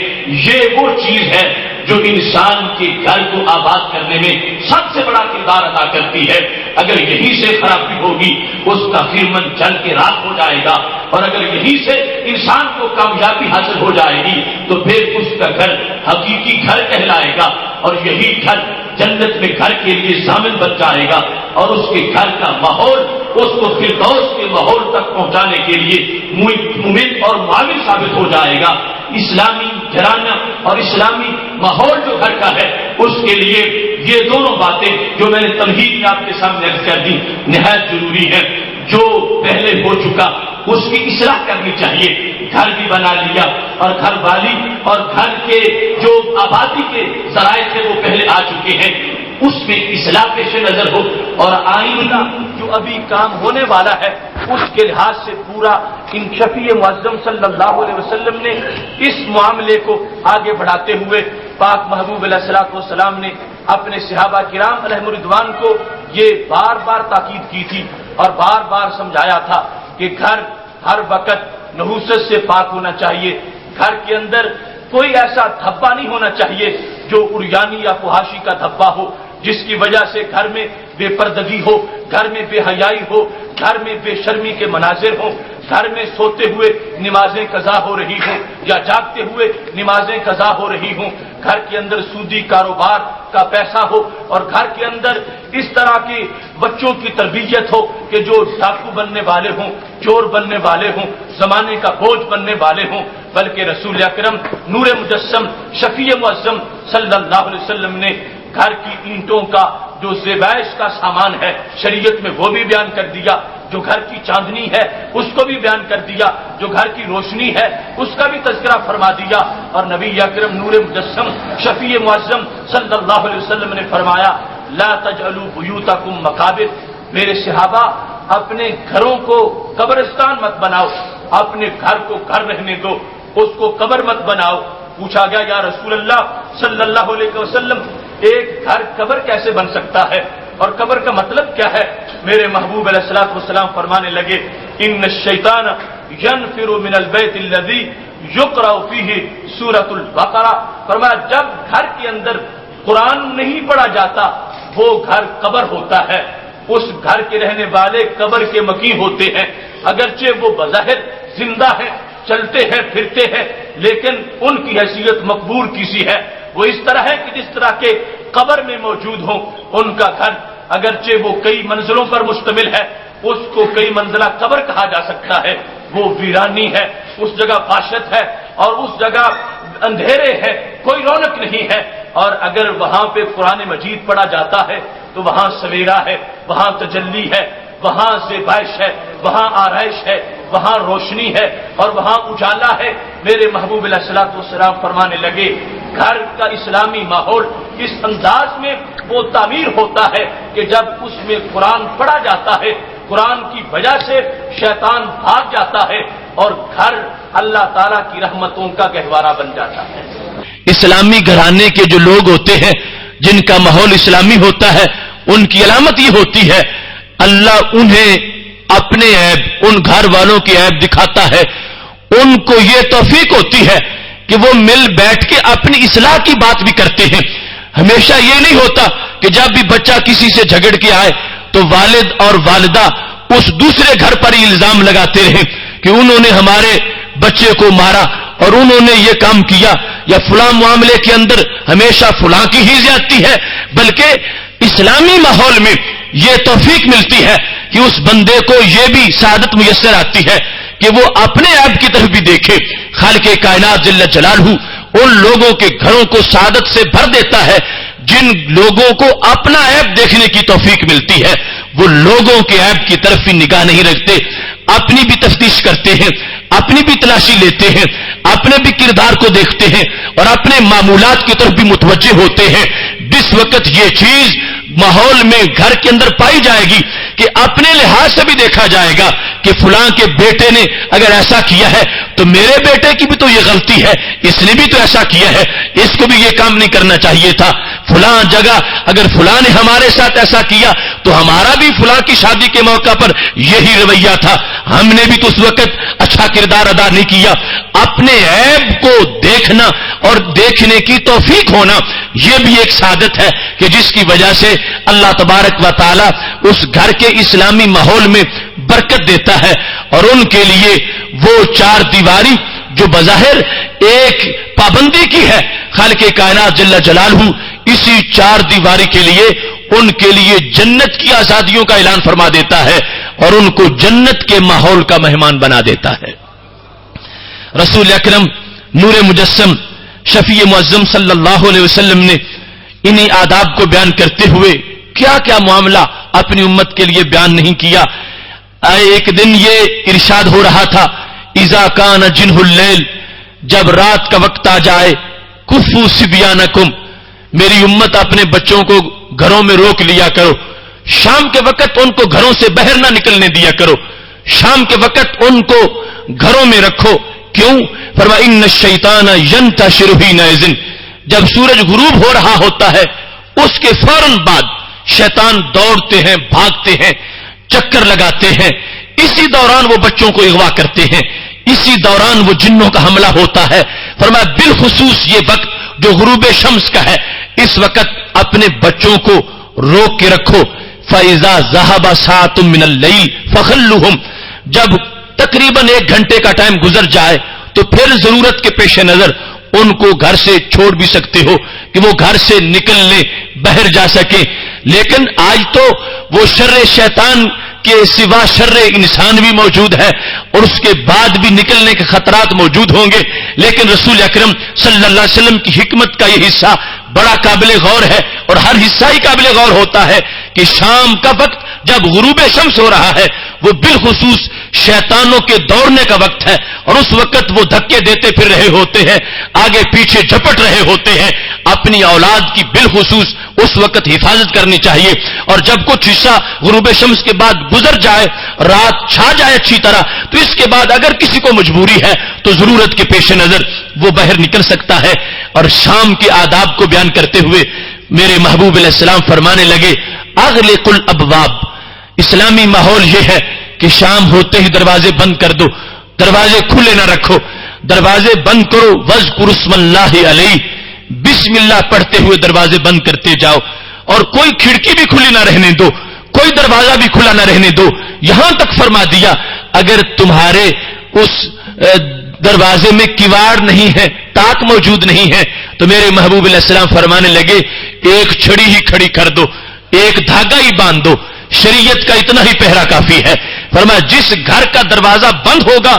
یہ وہ چیز ہے جو انسان کے گھر کو آباد کرنے میں سب سے بڑا کردار ادا کرتی ہے۔ اگر یہیں سے خرابی ہوگی اس کا خرمن جل کے راکھ ہو جائے گا، اور اگر یہیں سے انسان کو کامیابی حاصل ہو جائے گی تو پھر اس کا گھر حقیقی گھر کہلائے گا، اور یہی گھر جنت میں گھر کے لیے ضامن بن جائے گا، اور اس کے گھر کا ماحول اس کو فردوس کے ماحول تک پہنچانے کے لیے ممد اور معاون ثابت ہو جائے گا۔ اسلامی گھرانہ اور اسلامی ماحول جو گھر کا ہے اس کے لیے یہ دونوں باتیں جو میں نے تمہید میں آپ کے سامنے عرض کر دی نہایت ضروری ہے۔ جو پہلے ہو چکا اس کی اصلاح کرنی چاہیے۔ گھر بھی بنا لیا اور گھر والی اور گھر کے جو آبادی کے ذرائع تھے وہ پہلے آ چکے ہیں، اس میں اصلاح پیش نظر ہو، اور آئندہ جو ابھی کام ہونے والا ہے اس کے لحاظ سے پورا ان شفیع معظم صلی اللہ علیہ وسلم نے اس معاملے کو آگے بڑھاتے ہوئے پاک محبوب علیہ الصلوۃ والسلام نے اپنے صحابہ کرام علیہم رضوان کو یہ بار بار تاکید کی تھی اور بار بار سمجھایا تھا کہ گھر ہر وقت نحوست سے پاک ہونا چاہیے، گھر کے اندر کوئی ایسا دھبا نہیں ہونا چاہیے جو عریانی یا فحاشی کا دھبا ہو، جس کی وجہ سے گھر میں بے پردگی ہو، گھر میں بے حیائی ہو، گھر میں بے شرمی کے مناظر ہوں، گھر میں سوتے ہوئے نمازیں قضا ہو رہی ہوں یا جاگتے ہوئے نمازیں قضا ہو رہی ہوں، گھر کے اندر سودی کاروبار کا پیسہ ہو، اور گھر کے اندر اس طرح کی بچوں کی تربیت ہو کہ جو ڈاکو بننے والے ہوں، چور بننے والے ہوں، زمانے کا بوجھ بننے والے ہوں، بلکہ رسول اکرم نور مجسم شفیع معظم صلی اللہ علیہ وسلم نے گھر کی اینٹوں کا جو زیبائش کا سامان ہے شریعت میں وہ بھی بیان کر دیا، جو گھر کی چاندنی ہے اس کو بھی بیان کر دیا، جو گھر کی روشنی ہے اس کا بھی تذکرہ فرما دیا، اور نبی اکرم نور مجسم شفیع معظم صلی اللہ علیہ وسلم نے فرمایا لا تجعلوا بیوتکم مقابر، میرے صحابہ اپنے گھروں کو قبرستان مت بناؤ، اپنے گھر کو گھر رہنے دو، اس کو قبر مت بناؤ۔ پوچھا گیا یا رسول اللہ صلی اللہ علیہ وسلم ایک گھر قبر کیسے بن سکتا ہے اور قبر کا مطلب کیا ہے؟ میرے محبوب علیہ الصلوۃ والسلام فرمانے لگے ان الشیطان ینفر من البیت الذی یقرأ فیہ سورۃ البقرہ، فرمایا جب گھر کے اندر قرآن نہیں پڑھا جاتا وہ گھر قبر ہوتا ہے، اس گھر کے رہنے والے قبر کے مکی ہوتے ہیں، اگرچہ وہ بظاہر زندہ ہیں، چلتے ہیں پھرتے ہیں، لیکن ان کی حیثیت مقبور کسی ہے، وہ اس طرح ہے کہ جس طرح کے قبر میں موجود ہوں۔ ان کا گھر اگرچہ وہ کئی منزلوں پر مشتمل ہے، اس کو کئی منزلہ قبر کہا جا سکتا ہے، وہ ویرانی ہے، اس جگہ وحشت ہے اور اس جگہ اندھیرے ہے، کوئی رونق نہیں ہے، اور اگر وہاں پہ قرآن مجید پڑھا جاتا ہے تو وہاں سویرا ہے، وہاں تجلی ہے، وہاں زیبائش ہے، وہاں آرائش ہے، وہاں روشنی ہے اور وہاں اجالا ہے۔ میرے محبوب علیہ الصلوۃ والسلام فرمانے لگے گھر کا اسلامی ماحول اس انداز میں وہ تعمیر ہوتا ہے کہ جب اس میں قرآن پڑھا جاتا ہے، قرآن کی وجہ سے شیطان بھاگ جاتا ہے اور گھر اللہ تعالیٰ کی رحمتوں کا گہوارہ بن جاتا ہے۔ اسلامی گھرانے کے جو لوگ ہوتے ہیں جن کا ماحول اسلامی ہوتا ہے ان کی علامت یہ ہوتی ہے اللہ انہیں اپنے عیب ان گھر والوں کی عیب دکھاتا ہے، ان کو یہ توفیق ہوتی ہے کہ وہ مل بیٹھ کے اپنی اصلاح کی بات بھی کرتے ہیں۔ ہمیشہ یہ نہیں ہوتا کہ جب بھی بچہ کسی سے جھگڑ کے آئے تو والد اور والدہ اس دوسرے گھر پر ہی الزام لگاتے رہیں کہ انہوں نے ہمارے بچے کو مارا اور انہوں نے یہ کام کیا یا فلاں معاملے کے اندر ہمیشہ فلاں کی ہی زیادتی ہے، بلکہ اسلامی ماحول میں یہ توفیق ملتی ہے کہ اس بندے کو یہ بھی سعادت میسر آتی ہے کہ وہ اپنے عیب کی طرف بھی دیکھے. خالق کائنات جل جلالہ ان لوگوں کے گھروں کو سعادت سے بھر دیتا ہے جن لوگوں کو اپنا عیب دیکھنے کی توفیق ملتی ہے. وہ لوگوں کے عیب کی طرف بھی نگاہ نہیں رکھتے، اپنی بھی تفتیش کرتے ہیں، اپنی بھی تلاشی لیتے ہیں، اپنے بھی کردار کو دیکھتے ہیں اور اپنے معمولات کی طرف بھی متوجہ ہوتے ہیں. جس وقت یہ چیز ماحول میں گھر کے اندر پائی جائے گی کہ اپنے لحاظ سے بھی دیکھا جائے گا کہ فلاں کے بیٹے نے اگر ایسا کیا ہے تو میرے بیٹے کی بھی تو یہ غلطی ہے، اس نے بھی تو ایسا کیا ہے، اس کو بھی یہ کام نہیں کرنا چاہیے تھا. فلاں جگہ اگر فلاں نے ہمارے ساتھ ایسا کیا تو ہمارا بھی فلاں کی شادی کے موقع پر یہی رویہ تھا، ہم نے بھی تو اس وقت اچھا کردار ادا نہیں کیا. اپنے عیب کو دیکھنا اور دیکھنے کی توفیق ہونا یہ بھی ایک سعادت ہے کہ جس کی وجہ سے اللہ تبارک و تعالی اس گھر کے اسلامی ماحول میں برکت دیتا ہے. اور ان کے لیے وہ چار دیواری جو بظاہر ایک پابندی کی ہے، خالق کائنات جل جلالہ اسی چار دیواری کے لیے ان کے لیے جنت کی آزادیوں کا اعلان فرما دیتا ہے اور ان کو جنت کے ماحول کا مہمان بنا دیتا ہے. رسول اکرم نور مجسم شفیع معظم صلی اللہ علیہ وسلم نے انہی آداب کو بیان کرتے ہوئے کیا کیا معاملہ اپنی امت کے لیے بیان نہیں کیا. ایک دن یہ ارشاد ہو رہا تھا، اذا کان جنہ اللیل، جب رات کا وقت آ جائے، کفوا صبیانکم، میری امت اپنے بچوں کو گھروں میں روک لیا کرو، شام کے وقت ان کو گھروں سے باہر نہ نکلنے دیا کرو، شام کے وقت ان کو گھروں میں رکھو. کیوں؟ فرمایا ان الشیطان ینتشر حینئذ، جب سورج غروب ہو رہا ہوتا ہے اس کے فوراً بعد شیطان دوڑتے ہیں، بھاگتے ہیں، چکر لگاتے ہیں، اسی دوران وہ بچوں کو اغوا کرتے ہیں، اسی دوران وہ جنوں کا حملہ ہوتا ہے. فرمایا بالخصوص یہ وقت جو غروب شمس کا ہے اس وقت اپنے بچوں کو روک کے رکھو. فَإِذَا ذَهَبَ سَاعَةٌ مِّنَ اللَّيْلِ فَخَلُّهُمْ، جب تقریباً 1 گھنٹے کا ٹائم گزر جائے تو پھر ضرورت کے پیش نظر ان کو گھر سے چھوڑ بھی سکتے ہو کہ وہ گھر سے نکل لیں، باہر جا سکیں. لیکن آج تو وہ شر شیطان کے سوا شر انسان بھی موجود ہے اور اس کے بعد بھی نکلنے کے خطرات موجود ہوں گے. لیکن رسول اکرم صلی اللہ علیہ وسلم کی حکمت کا یہ حصہ بڑا قابل غور ہے اور ہر حصہ ہی قابل غور ہوتا ہے کہ شام کا وقت جب غروب شمس ہو رہا ہے وہ بالخصوص شیطانوں کے دوڑنے کا وقت ہے اور اس وقت وہ دھکے دیتے پھر رہے ہوتے ہیں، آگے پیچھے جھپٹ رہے ہوتے ہیں. اپنی اولاد کی بالخصوص اس وقت حفاظت کرنی چاہیے. اور جب کچھ حصہ غروب شمس کے بعد گزر جائے، رات چھا جائے اچھی طرح، تو اس کے بعد اگر کسی کو مجبوری ہے تو ضرورت کے پیش نظر وہ باہر نکل سکتا ہے. اور شام کے آداب کو بیان کرتے ہوئے میرے محبوب علیہ السلام فرمانے لگے، اغلق الابواب، اسلامی ماحول یہ ہے کہ شام ہوتے ہی دروازے بند کر دو، دروازے کھلے نہ رکھو، دروازے بند کرو. واذکر اسم اللہ علیہ، بسم اللہ پڑھتے ہوئے دروازے بند کرتے جاؤ اور کوئی کھڑکی بھی کھلی نہ رہنے دو، کوئی دروازہ بھی کھلا نہ رہنے دو. یہاں تک فرما دیا اگر تمہارے اس دروازے میں کیواڑ نہیں ہے، تاک موجود نہیں ہے، تو میرے محبوب علیہ السلام فرمانے لگے ایک چھڑی ہی کھڑی کر دو، ایک دھاگا ہی باندھ دو، شریعت کا اتنا ہی پہرا کافی ہے. فرمایا جس گھر کا دروازہ بند ہوگا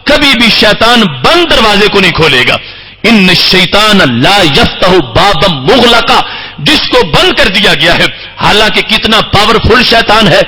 کبھی بھی شیطان بند دروازے کو نہیں کھولے گا. ان الشیطان لا یفتح بابا مغلقا، جس کو بند کر دیا گیا ہے، حالانکہ کتنا پاورفل شیطان ہے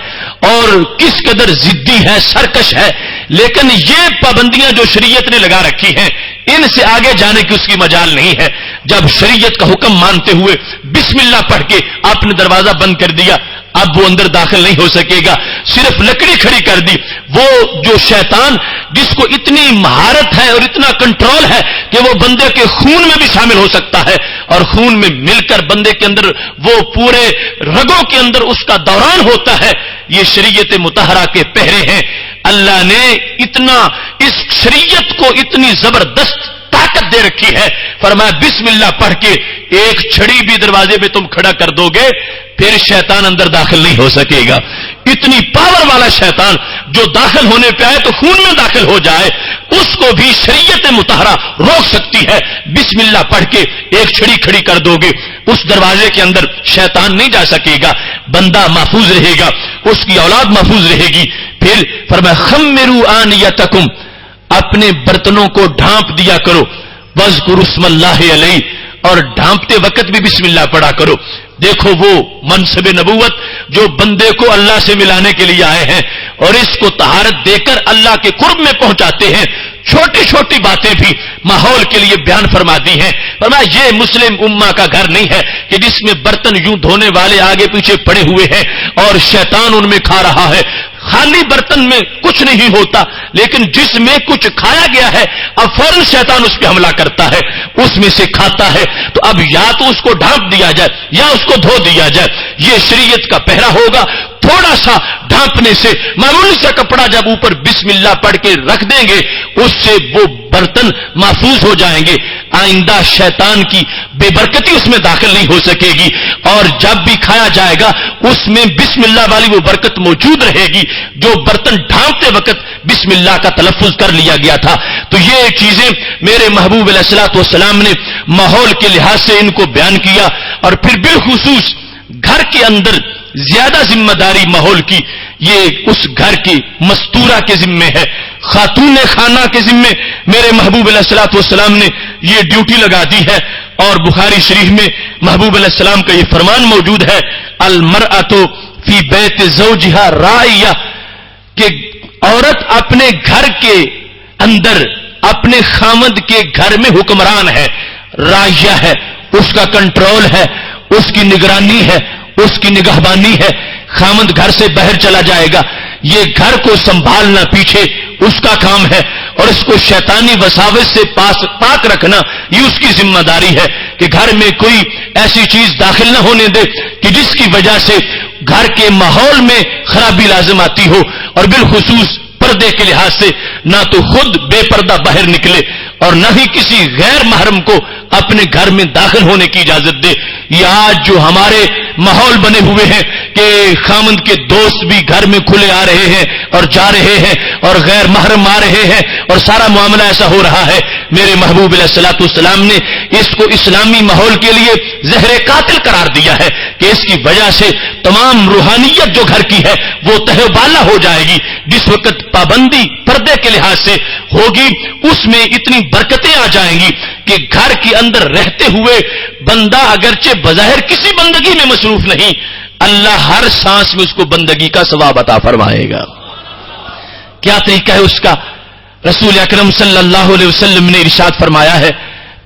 اور کس قدر ضدی ہے، سرکش ہے، لیکن یہ پابندیاں جو شریعت نے لگا رکھی ہیں ان سے آگے جانے کی اس کی مجال نہیں ہے. جب شریعت کا حکم مانتے ہوئے بسم اللہ پڑھ کے آپ نے دروازہ بند کر دیا، اب وہ اندر داخل نہیں ہو سکے گا، صرف لکڑی کھڑی کر دی. وہ جو شیطان جس کو اتنی مہارت ہے اور اتنا کنٹرول ہے کہ وہ بندے کے خون میں بھی شامل ہو سکتا ہے اور خون میں مل کر بندے کے اندر وہ پورے رگوں کے اندر اس کا دوران ہوتا ہے، یہ شریعت مطہرہ کے پہرے ہیں. اللہ نے اتنا اس شریعت کو اتنی زبردست طاقت دے رکھی ہے. فرمایا بسم اللہ پڑھ کے ایک چھڑی بھی دروازے پہ تم کھڑا کر دو گے پھر شیطان اندر داخل نہیں ہو سکے گا. اتنی پاور والا شیطان جو داخل ہونے پہ آئے تو خون میں داخل ہو جائے، اس کو بھی شریعت مطہرہ روک سکتی ہے۔ بسم اللہ پڑھ کے ایک چھڑی کھڑی کر دو گے، اس دروازے کے اندر شیطان نہیں جا سکے گا، بندہ محفوظ رہے گا، اس کی اولاد محفوظ رہے گی۔ پھر فرمایا خمروا آنیتکم، اپنے برتنوں کو ڈھانپ دیا کرو، واذکروا اسم اللہ علیہ، اور ڈھانپتے وقت بھی بسم اللہ پڑھا کرو۔ دیکھو وہ منصب نبوت جو بندے کو اللہ سے ملانے کے لیے آئے ہیں اور اس کو طہارت دے کر اللہ کے قرب میں پہنچاتے ہیں، چھوٹی چھوٹی باتیں بھی ماحول کے لیے بیان فرما دی ہیں۔ فرمایا یہ مسلم امہ کا گھر نہیں ہے کہ جس میں برتن یوں دھونے والے آگے پیچھے پڑے ہوئے ہیں اور شیطان ان میں کھا رہا ہے۔ خالی برتن میں کچھ نہیں ہوتا، لیکن جس میں کچھ کھایا گیا ہے اب فوراً شیطان اس پہ حملہ کرتا ہے، اس میں سے کھاتا ہے۔ تو اب یا تو اس کو ڈھانپ دیا جائے یا اس کو دھو دیا جائے، یہ شریعت کا پہرا ہوگا۔ تھوڑا سا ڈھانپنے سے، معمولی سا کپڑا جب اوپر بسم اللہ پڑھ کے رکھ دیں گے، اس سے وہ برتن محفوظ ہو جائیں گے، آئندہ شیطان کی بے برکتی اس میں داخل نہیں ہو سکے گی، اور جب بھی کھایا جائے گا اس میں بسم اللہ والی وہ برکت موجود رہے گی جو برتن ڈھانپتے وقت بسم اللہ کا تلفظ کر لیا گیا تھا۔ تو یہ چیزیں میرے محبوب علیہ الصلوۃ والسلام نے ماحول کے لحاظ سے ان کو بیان کیا، اور پھر بالخصوص گھر کے اندر زیادہ ذمہ داری ماحول کی یہ اس گھر کی مستورہ کے ذمے ہے، خاتون خانہ کے ذمے میرے محبوب علیہ الصلوۃ والسلام نے یہ ڈیوٹی لگا دی ہے۔ اور بخاری شریف میں محبوب علیہ السلام کا یہ فرمان موجود ہے، المرأۃ فی بیت زوجہا راعیہ، کہ عورت اپنے گھر کے اندر اپنے خامد کے گھر میں حکمران ہے، راعیہ ہے، اس کا کنٹرول ہے، اس کی نگرانی ہے، اس کی نگہبانی ہے۔ خامد گھر سے باہر چلا جائے گا، یہ گھر کو سنبھالنا پیچھے اس کا کام ہے، اور اس کو شیطانی وساوس سے پاک رکھنا یہ اس کی ذمہ داری ہے کہ گھر میں کوئی ایسی چیز داخل نہ ہونے دے کہ جس کی وجہ سے گھر کے ماحول میں خرابی لازم آتی ہو، اور بالخصوص پردے کے لحاظ سے نہ تو خود بے پردہ باہر نکلے اور نہ ہی کسی غیر محرم کو اپنے گھر میں داخل ہونے کی اجازت دے۔ یہ آج جو ہمارے ماحول بنے ہوئے ہیں کہ خامند کے دوست بھی گھر میں کھلے آ رہے ہیں اور جا رہے ہیں اور غیر محرم آ رہے ہیں اور سارا معاملہ ایسا ہو رہا ہے، میرے محبوب علیہ الصلوۃ والسلام نے اس کو اسلامی ماحول کے لیے زہر قاتل قرار دیا ہے کہ اس کی وجہ سے تمام روحانیت جو گھر کی ہے وہ تہہ بالا ہو جائے گی۔ جس وقت پابندی پردے کے لحاظ سے ہوگی اس میں اتنی برکتیں آ جائیں گی کہ گھر کے اندر رہتے ہوئے بندہ اگرچہ بظاہر کسی بندگی میں مصروف نہیں، اللہ ہر سانس میں اس کو بندگی کا ثواب عطا فرمائے گا۔ کیا طریقہ ہے اس کا؟ رسول اکرم صلی اللہ علیہ وسلم نے ارشاد فرمایا ہے،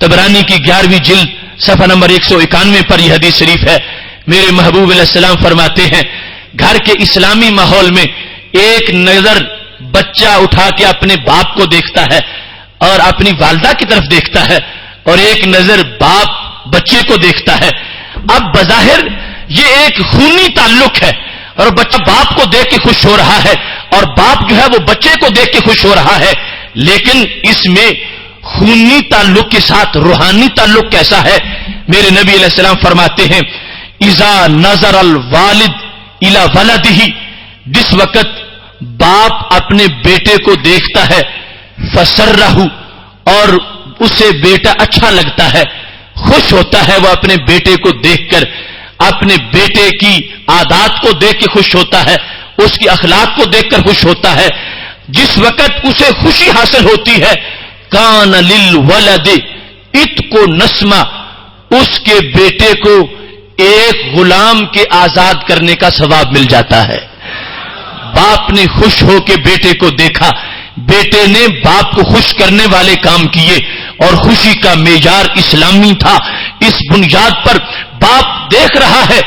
طبرانی کی 11ویں جلد صفحہ نمبر 191 پر یہ حدیث شریف ہے، میرے محبوب علیہ السلام فرماتے ہیں گھر کے اسلامی ماحول میں ایک نظر بچہ اٹھا کے اپنے باپ کو دیکھتا ہے اور اپنی والدہ کی طرف دیکھتا ہے، اور ایک نظر باپ بچے کو دیکھتا ہے۔ اب بظاہر یہ ایک خونی تعلق ہے اور بچہ باپ کو دیکھ کے خوش ہو رہا ہے اور باپ جو ہے وہ بچے کو دیکھ کے خوش ہو رہا ہے، لیکن اس میں خونی تعلق کے ساتھ روحانی تعلق کیسا ہے؟ میرے نبی علیہ السلام فرماتے ہیں اذا نظر الوالد الی ولدہ، جس وقت باپ اپنے بیٹے کو دیکھتا ہے فسرہ، اور اسے بیٹا اچھا لگتا ہے، خوش ہوتا ہے، وہ اپنے بیٹے کو دیکھ کر اپنے بیٹے کی عادات کو دیکھ کے خوش ہوتا ہے، اس کی اخلاق کو دیکھ کر خوش ہوتا ہے، جس وقت اسے خوشی حاصل ہوتی ہے کان للولد اتق نسمہ، اس کے بیٹے کو ایک غلام کے آزاد کرنے کا ثواب مل جاتا ہے۔ باپ نے خوش ہو کے بیٹے کو دیکھا، بیٹے نے باپ کو خوش کرنے والے کام کیے، اور خوشی کا معیار اسلامی تھا۔ اس بنیاد پر باپ دیکھ رہا ہے،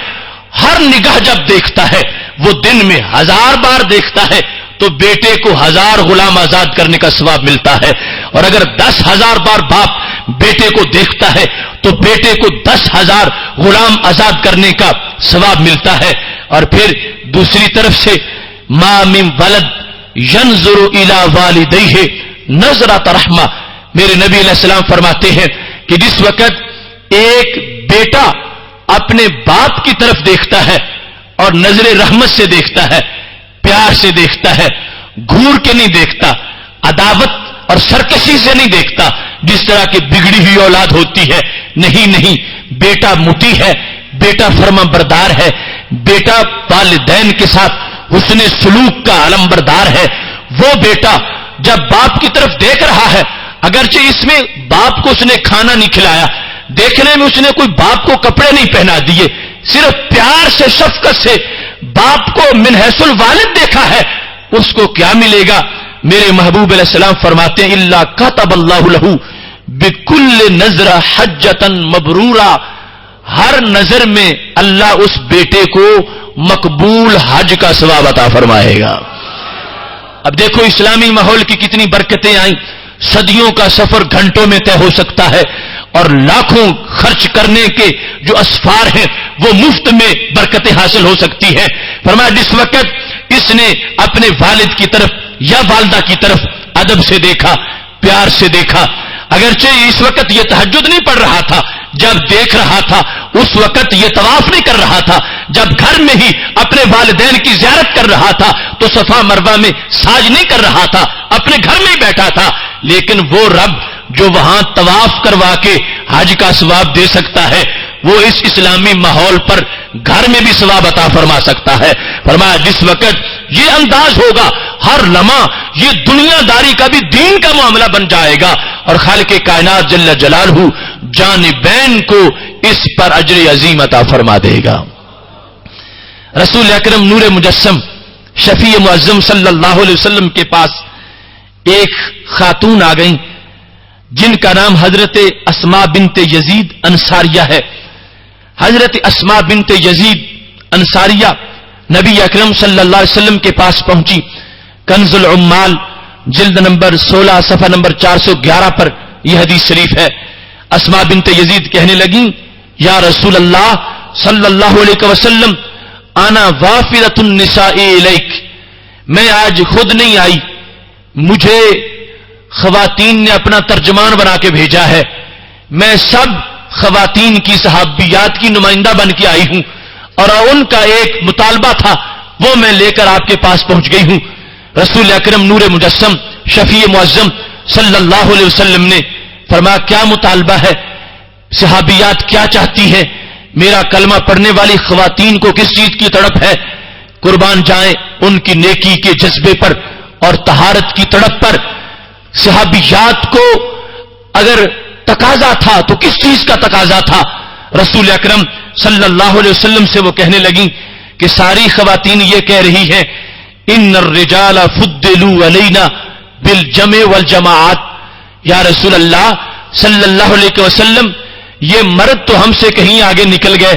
ہر نگاہ جب دیکھتا ہے وہ دن میں 1000 بار دیکھتا ہے تو بیٹے کو 1000 غلام آزاد کرنے کا ثواب ملتا ہے، اور اگر 10,000 بار باپ بیٹے کو دیکھتا ہے تو بیٹے کو 10,000 غلام آزاد کرنے کا ثواب ملتا ہے۔ اور پھر دوسری طرف سے ما من ولد ينظر الى والديه نظرۃ رحمہ، میرے نبی علیہ السلام فرماتے ہیں کہ جس وقت ایک بیٹا اپنے باپ کی طرف دیکھتا ہے اور نظر رحمت سے دیکھتا ہے، پیار سے دیکھتا ہے، گھور کے نہیں دیکھتا، عداوت اور سرکشی سے نہیں دیکھتا جس طرح کی بگڑی ہوئی اولاد ہوتی ہے. نہیں، بیٹا مطیع ہے، بیٹا فرما بردار ہے، بیٹا والدین کے ساتھ حسن سلوک کا علمبردار ہے. وہ بیٹا جب باپ کی طرف دیکھ رہا ہے، اگرچہ اس میں باپ کو اس نے کھانا نہیں کھلایا، دیکھنے میں اس نے کوئی باپ کو کپڑے نہیں پہنا دیے، صرف پیار سے شفقت سے باپ کو من حیث الوالد دیکھا ہے، اس کو کیا ملے گا؟ میرے محبوب علیہ السلام فرماتے ہیں الا کتب اللہ لہ بکل نظر حجۃ مبرورا، ہر نظر میں اللہ اس بیٹے کو مقبول حج کا ثواب عطا فرمائے گا. اب دیکھو اسلامی ماحول کی کتنی برکتیں آئیں. صدیوں کا سفر گھنٹوں میں طے ہو سکتا ہے اور لاکھوں خرچ کرنے کے جو اسفار ہیں وہ مفت میں برکتیں حاصل ہو سکتی ہیں. فرمایا جس وقت اس نے اپنے والد کی طرف یا والدہ کی طرف ادب سے دیکھا، پیار سے دیکھا، اگرچہ اس وقت یہ تہجد نہیں پڑھ رہا تھا، جب دیکھ رہا تھا اس وقت یہ طواف نہیں کر رہا تھا، جب گھر میں ہی اپنے والدین کی زیارت کر رہا تھا تو صفا مروہ میں ساج نہیں کر رہا تھا، اپنے گھر میں ہی بیٹھا تھا. لیکن وہ رب جو وہاں طواف کروا کے حج کا ثواب دے سکتا ہے وہ اس اسلامی ماحول پر گھر میں بھی ثواب عطا فرما سکتا ہے. فرمایا جس وقت یہ انداز ہوگا ہر لمحہ یہ دنیا داری کا بھی دین کا معاملہ بن جائے گا اور خالق کائنات جل جلالہ جانبین کو اس پر اجر عظیم عطا فرما دے گا. رسول اکرم نور مجسم شفیع معظم صلی اللہ علیہ وسلم کے پاس ایک خاتون آ گئیں جن کا نام حضرت اسماء بنت یزید انصاریہ ہے. حضرت اسماء بنت یزید انصاریہ نبی اکرم صلی اللہ علیہ وسلم کے پاس پہنچی. کنز العمال جلد نمبر 16 صفحہ نمبر 411 پر یہ حدیث شریف ہے. اسماء بنت یزید کہنے لگیں یا رسول اللہ صلی اللہ علیہ وسلم انا وافدۃ النساء الیک، میں آج خود نہیں آئی، مجھے خواتین نے اپنا ترجمان بنا کے بھیجا ہے، میں سب خواتین کی صحابیات کی نمائندہ بن کے آئی ہوں اور ان کا ایک مطالبہ تھا وہ میں لے کر آپ کے پاس پہنچ گئی ہوں. رسول اکرم نور مجسم شفیع معظم صلی اللہ علیہ وسلم نے فرمایا کیا مطالبہ ہے؟ صحابیات کیا چاہتی ہیں؟ میرا کلمہ پڑھنے والی خواتین کو کس چیز کی تڑپ ہے؟ قربان جائیں ان کی نیکی کے جذبے پر اور طہارت کی تڑپ پر. صحابیات کو اگر تقاضا تھا تو کس چیز کا تقاضا تھا؟ رسول اکرم صلی اللہ علیہ وسلم سے وہ کہنے لگیں کہ ساری خواتین یہ کہہ رہی ہیں ان الرجال فضلوا علینا بالجمع والجماعات. یا رسول اللہ صلی اللہ علیہ وسلم یہ مرد تو ہم سے کہیں آگے نکل گئے،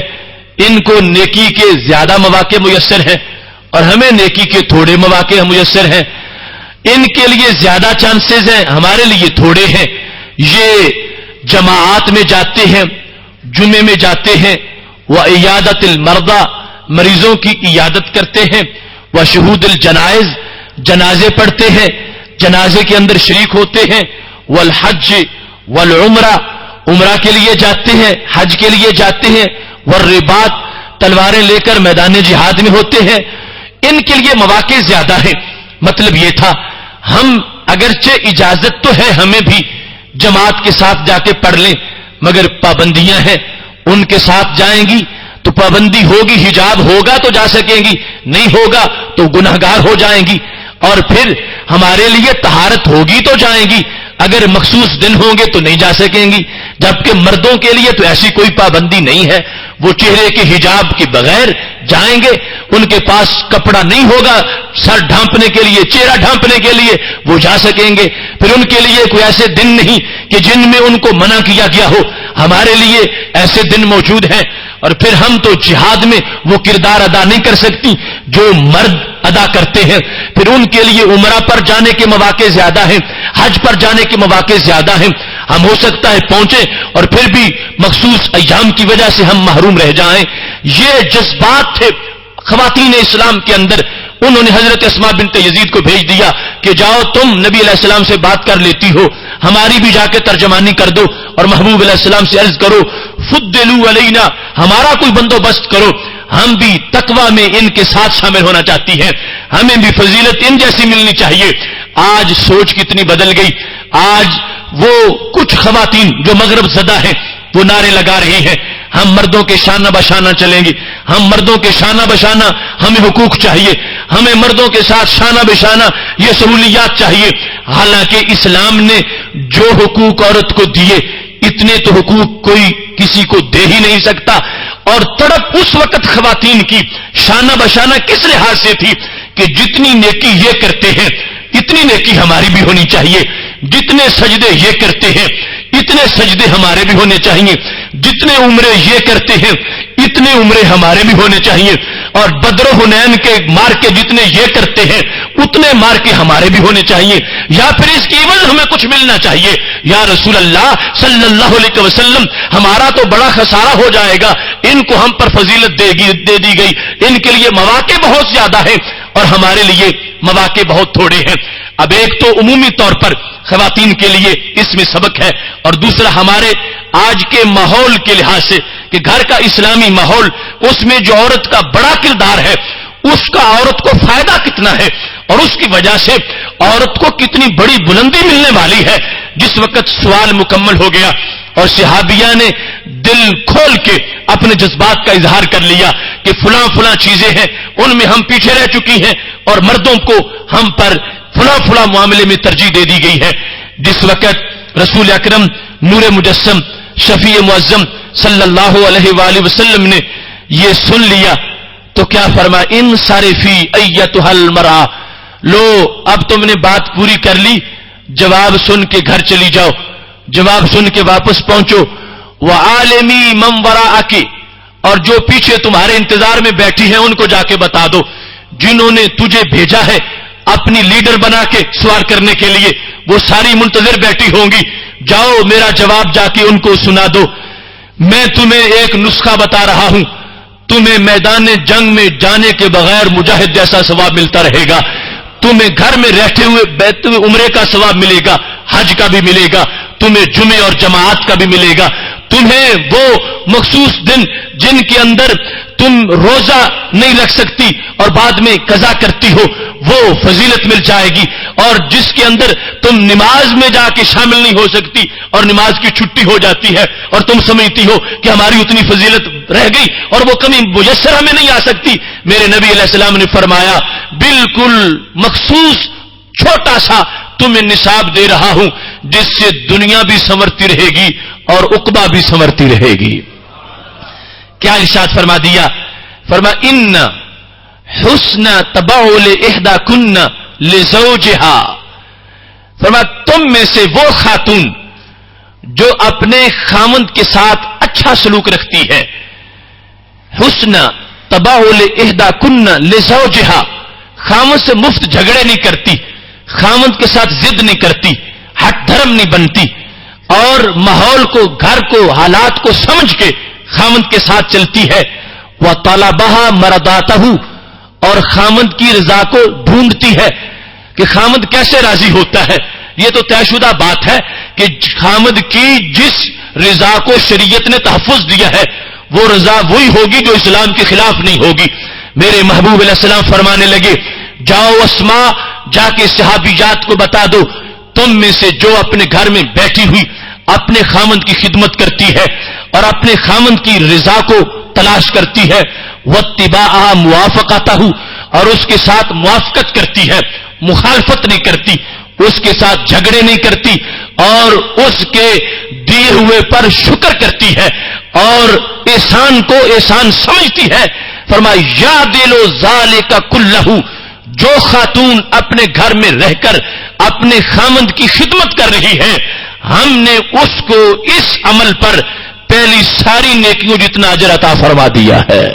ان کو نیکی کے زیادہ مواقع میسر ہیں اور ہمیں نیکی کے تھوڑے مواقع میسر ہیں، ان کے لیے زیادہ چانسز ہیں ہمارے لیے تھوڑے ہیں. یہ جماعات میں جاتے ہیں، جمعے میں جاتے ہیں، وعیادت المرضى مریضوں کی عیادت کرتے ہیں، وشہود الجنائز جنازے پڑھتے ہیں، جنازے کے اندر شریک ہوتے ہیں، والحج والعمرہ عمرہ کے لیے جاتے ہیں، حج کے لیے جاتے ہیں، والرباط تلواریں لے کر میدان جہاد میں ہوتے ہیں. ان کے لیے مواقع زیادہ ہیں. مطلب یہ تھا ہم اگرچہ اجازت تو ہے ہمیں بھی جماعت کے ساتھ جا کے پڑھ لیں مگر پابندیاں ہیں، ان کے ساتھ جائیں گی تو پابندی ہوگی، حجاب ہوگا تو جا سکیں گی، نہیں ہوگا تو گناہگار ہو جائیں گی، اور پھر ہمارے لیے طہارت ہوگی تو جائیں گی، اگر مخصوص دن ہوں گے تو نہیں جا سکیں گی. جبکہ مردوں کے لیے تو ایسی کوئی پابندی نہیں ہے، وہ چہرے کے حجاب کے بغیر جائیں گے، ان کے پاس کپڑا نہیں ہوگا سر ڈھانپنے کے لیے، چہرہ ڈھانپنے کے لیے وہ جا سکیں گے. پھر ان کے لیے کوئی ایسے دن نہیں کہ جن میں ان کو منع کیا گیا ہو، ہمارے لیے ایسے دن موجود ہیں. اور پھر ہم تو جہاد میں وہ کردار ادا نہیں کر سکتی جو مرد ادا کرتے ہیں. پھر ان کے لیے عمرہ پر جانے کے مواقع زیادہ ہیں، حج پر جانے کے مواقع زیادہ ہیں. ہم ہو سکتا ہے پہنچے اور پھر بھی مخصوص ایام کی وجہ سے ہم محروم رہ جائیں. یہ جذبات تھے خواتین اسلام کے اندر. انہوں نے حضرت اسماء بنت یزید کو بھیج دیا کہ جاؤ تم نبی علیہ السلام سے بات کر لیتی ہو، ہماری بھی جا کے ترجمانی کر دو اور محبوب علیہ السلام سے عرض کرو فضلوا علینا، ہمارا کوئی بندوبست کرو، ہم بھی تقوی میں ان کے ساتھ شامل ہونا چاہتی ہیں. ہمیں بھی فضیلت ان جیسی ملنی چاہیے. آج سوچ کتنی بدل گئی. آج وہ کچھ خواتین جو مغرب زدہ ہیں وہ نعرے لگا رہی ہیں ہم مردوں کے شانہ بشانہ چلیں گے, ہم مردوں کے شانہ بشانہ, ہمیں حقوق چاہیے, ہمیں مردوں کے ساتھ شانہ بشانہ یہ سہولیات چاہیے. حالانکہ اسلام نے جو حقوق عورت کو دیے اتنے تو حقوق کوئی کسی کو دے ہی نہیں سکتا. اور تڑپ اس وقت خواتین کی شانہ بشانہ کس لحاظ سے تھی کہ جتنی نیکی یہ کرتے ہیں اتنی نیکی ہماری بھی ہونی چاہیے, جتنے سجدے یہ کرتے ہیں اتنے سجدے ہمارے بھی ہونے چاہیے, جتنے عمرے یہ کرتے ہیں اتنے عمرے ہمارے بھی ہونے چاہیے, اور بدر و حنین کے مار کے جتنے یہ کرتے ہیں اتنے مار کے ہمارے بھی ہونے چاہیے, یا پھر اس کی عوض ہمیں کچھ ملنا چاہیے. یا رسول اللہ صلی اللہ علیہ وسلم ہمارا تو بڑا خسارہ ہو جائے گا, ان کو ہم پر فضیلت دے دی گئی, ان کے لیے مواقع بہت زیادہ ہیں اور ہمارے لیے مواقع بہت تھوڑے ہیں. اب ایک تو عمومی طور پر خواتین کے لیے اس میں سبق ہے, اور دوسرا ہمارے آج کے ماحول کے لحاظ سے کہ گھر کا اسلامی ماحول, اس میں جو عورت کا بڑا کردار ہے اس کا عورت کو فائدہ کتنا ہے اور اس کی وجہ سے عورت کو کتنی بڑی بلندی ملنے والی ہے. جس وقت سوال مکمل ہو گیا اور صحابیہ نے دل کھول کے اپنے جذبات کا اظہار کر لیا کہ فلاں فلاں چیزیں ہیں ان میں ہم پیچھے رہ چکی ہیں اور مردوں کو ہم پر فلاں فلاں معاملے میں ترجیح دے دی گئی ہے. جس وقت رسول اکرم نور مجسم شفیع معظم صلی اللہ علیہ وآلہ وسلم نے یہ سن لیا تو کیا فرما, ان صارفی ایتھا المرأہ, لو اب تم نے بات پوری کر لی, جواب سن کے گھر چلی جاؤ, جواب سن کے واپس پہنچو. وعالمی من وراءک, اور جو پیچھے تمہارے انتظار میں بیٹھی ہیں ان کو جا کے بتا دو, جنہوں نے تجھے بھیجا ہے اپنی لیڈر بنا کے سوال کرنے کے لیے وہ ساری منتظر بیٹھی ہوں گی, جاؤ میرا جواب جا کے ان کو سنا دو. میں تمہیں ایک نسخہ بتا رہا ہوں, تمہیں میدان جنگ میں جانے کے بغیر مجاہد جیسا ثواب ملتا رہے گا, تمہیں گھر میں رہتے ہوئے تمہیں عمرے کا ثواب ملے گا, حج کا بھی ملے گا, تمہیں جمعے اور جماعت کا بھی ملے گا, تمہیں وہ مخصوص دن جن کے اندر تم روزہ نہیں رکھ سکتی اور بعد میں قضا کرتی ہو وہ فضیلت مل جائے گی, اور جس کے اندر تم نماز میں جا کے شامل نہیں ہو سکتی اور نماز کی چھٹی ہو جاتی ہے اور تم سمجھتی ہو کہ ہماری اتنی فضیلت رہ گئی اور وہ کمی میسر ہمیں نہیں آ سکتی, میرے نبی علیہ السلام نے فرمایا بالکل مخصوص چھوٹا سا تمہیں نصاب دے رہا ہوں جس سے دنیا بھی سنورتی رہے گی اور عقبہ بھی سنورتی رہے گی. کیا ارشاد فرما دیا, فرما ان حسن تباول احدا کن لزوجہا, فرما تم میں سے وہ خاتون جو اپنے خامند کے ساتھ اچھا سلوک رکھتی ہے, حسن تباول احدا کن لزوجہا, خامند سے مفت جھگڑے نہیں کرتی, خامند کے ساتھ ضد نہیں کرتی, ہٹ دھرم نہیں بنتی, اور ماحول کو گھر کو حالات کو سمجھ کے خامند کے ساتھ چلتی ہے. وطلبها مرضاتہ, اور خامند کی رضا کو ڈھونڈتی ہے کہ خامند کیسے راضی ہوتا ہے. یہ تو طے شدہ بات ہے کہ خامند کی جس رضا کو شریعت نے تحفظ دیا ہے وہ رضا وہی ہوگی جو اسلام کے خلاف نہیں ہوگی. میرے محبوب علیہ السلام فرمانے لگے, جاؤ اسماء جا کے صحابیات کو بتا دو تم میں سے جو اپنے گھر میں بیٹھی ہوئی اپنے خامند کی خدمت کرتی ہے اور اپنے خامند کی رضا کو تلاش کرتی ہے, واتباعها موافقتہ, اور اس کے ساتھ موافقت کرتی ہے, مخالفت نہیں کرتی, اس کے ساتھ جھگڑے نہیں کرتی, اور اس کے دیے ہوئے پر شکر کرتی ہے اور احسان کو احسان سمجھتی ہے. فرمایا یا دلو ذالک کلہ, جو خاتون اپنے گھر میں رہ کر اپنے خامند کی خدمت کر رہی ہے ہم نے اس کو اس عمل پر پہلی ساری نیکیوں جتنا اجر عطا فرما دیا ہے.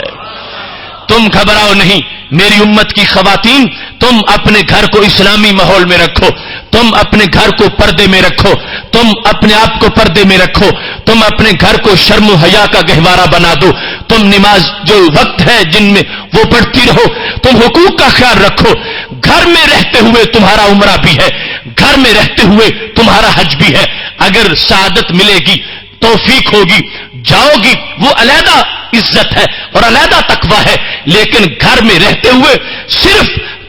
تم گھبراؤ نہیں میری امت کی خواتین, تم اپنے گھر کو اسلامی ماحول میں رکھو, تم اپنے گھر کو پردے میں رکھو, تم اپنے آپ کو پردے میں رکھو, تم اپنے گھر کو شرم و حیا کا گہوارہ بنا دو, تم نماز جو وقت ہے جن میں وہ پڑھتی رہو, تم حقوق کا خیال رکھو. گھر میں رہتے ہوئے تمہارا عمرہ بھی ہے, گھر میں رہتے ہوئے تمہارا حج بھی ہے. اگر سعادت ملے گی توفیق ہوگی جاؤ گی وہ علیحدہ عزت ہے اور علیحدہ تقویٰ ہے, لیکن گھر میں رہتے ہوئے صرف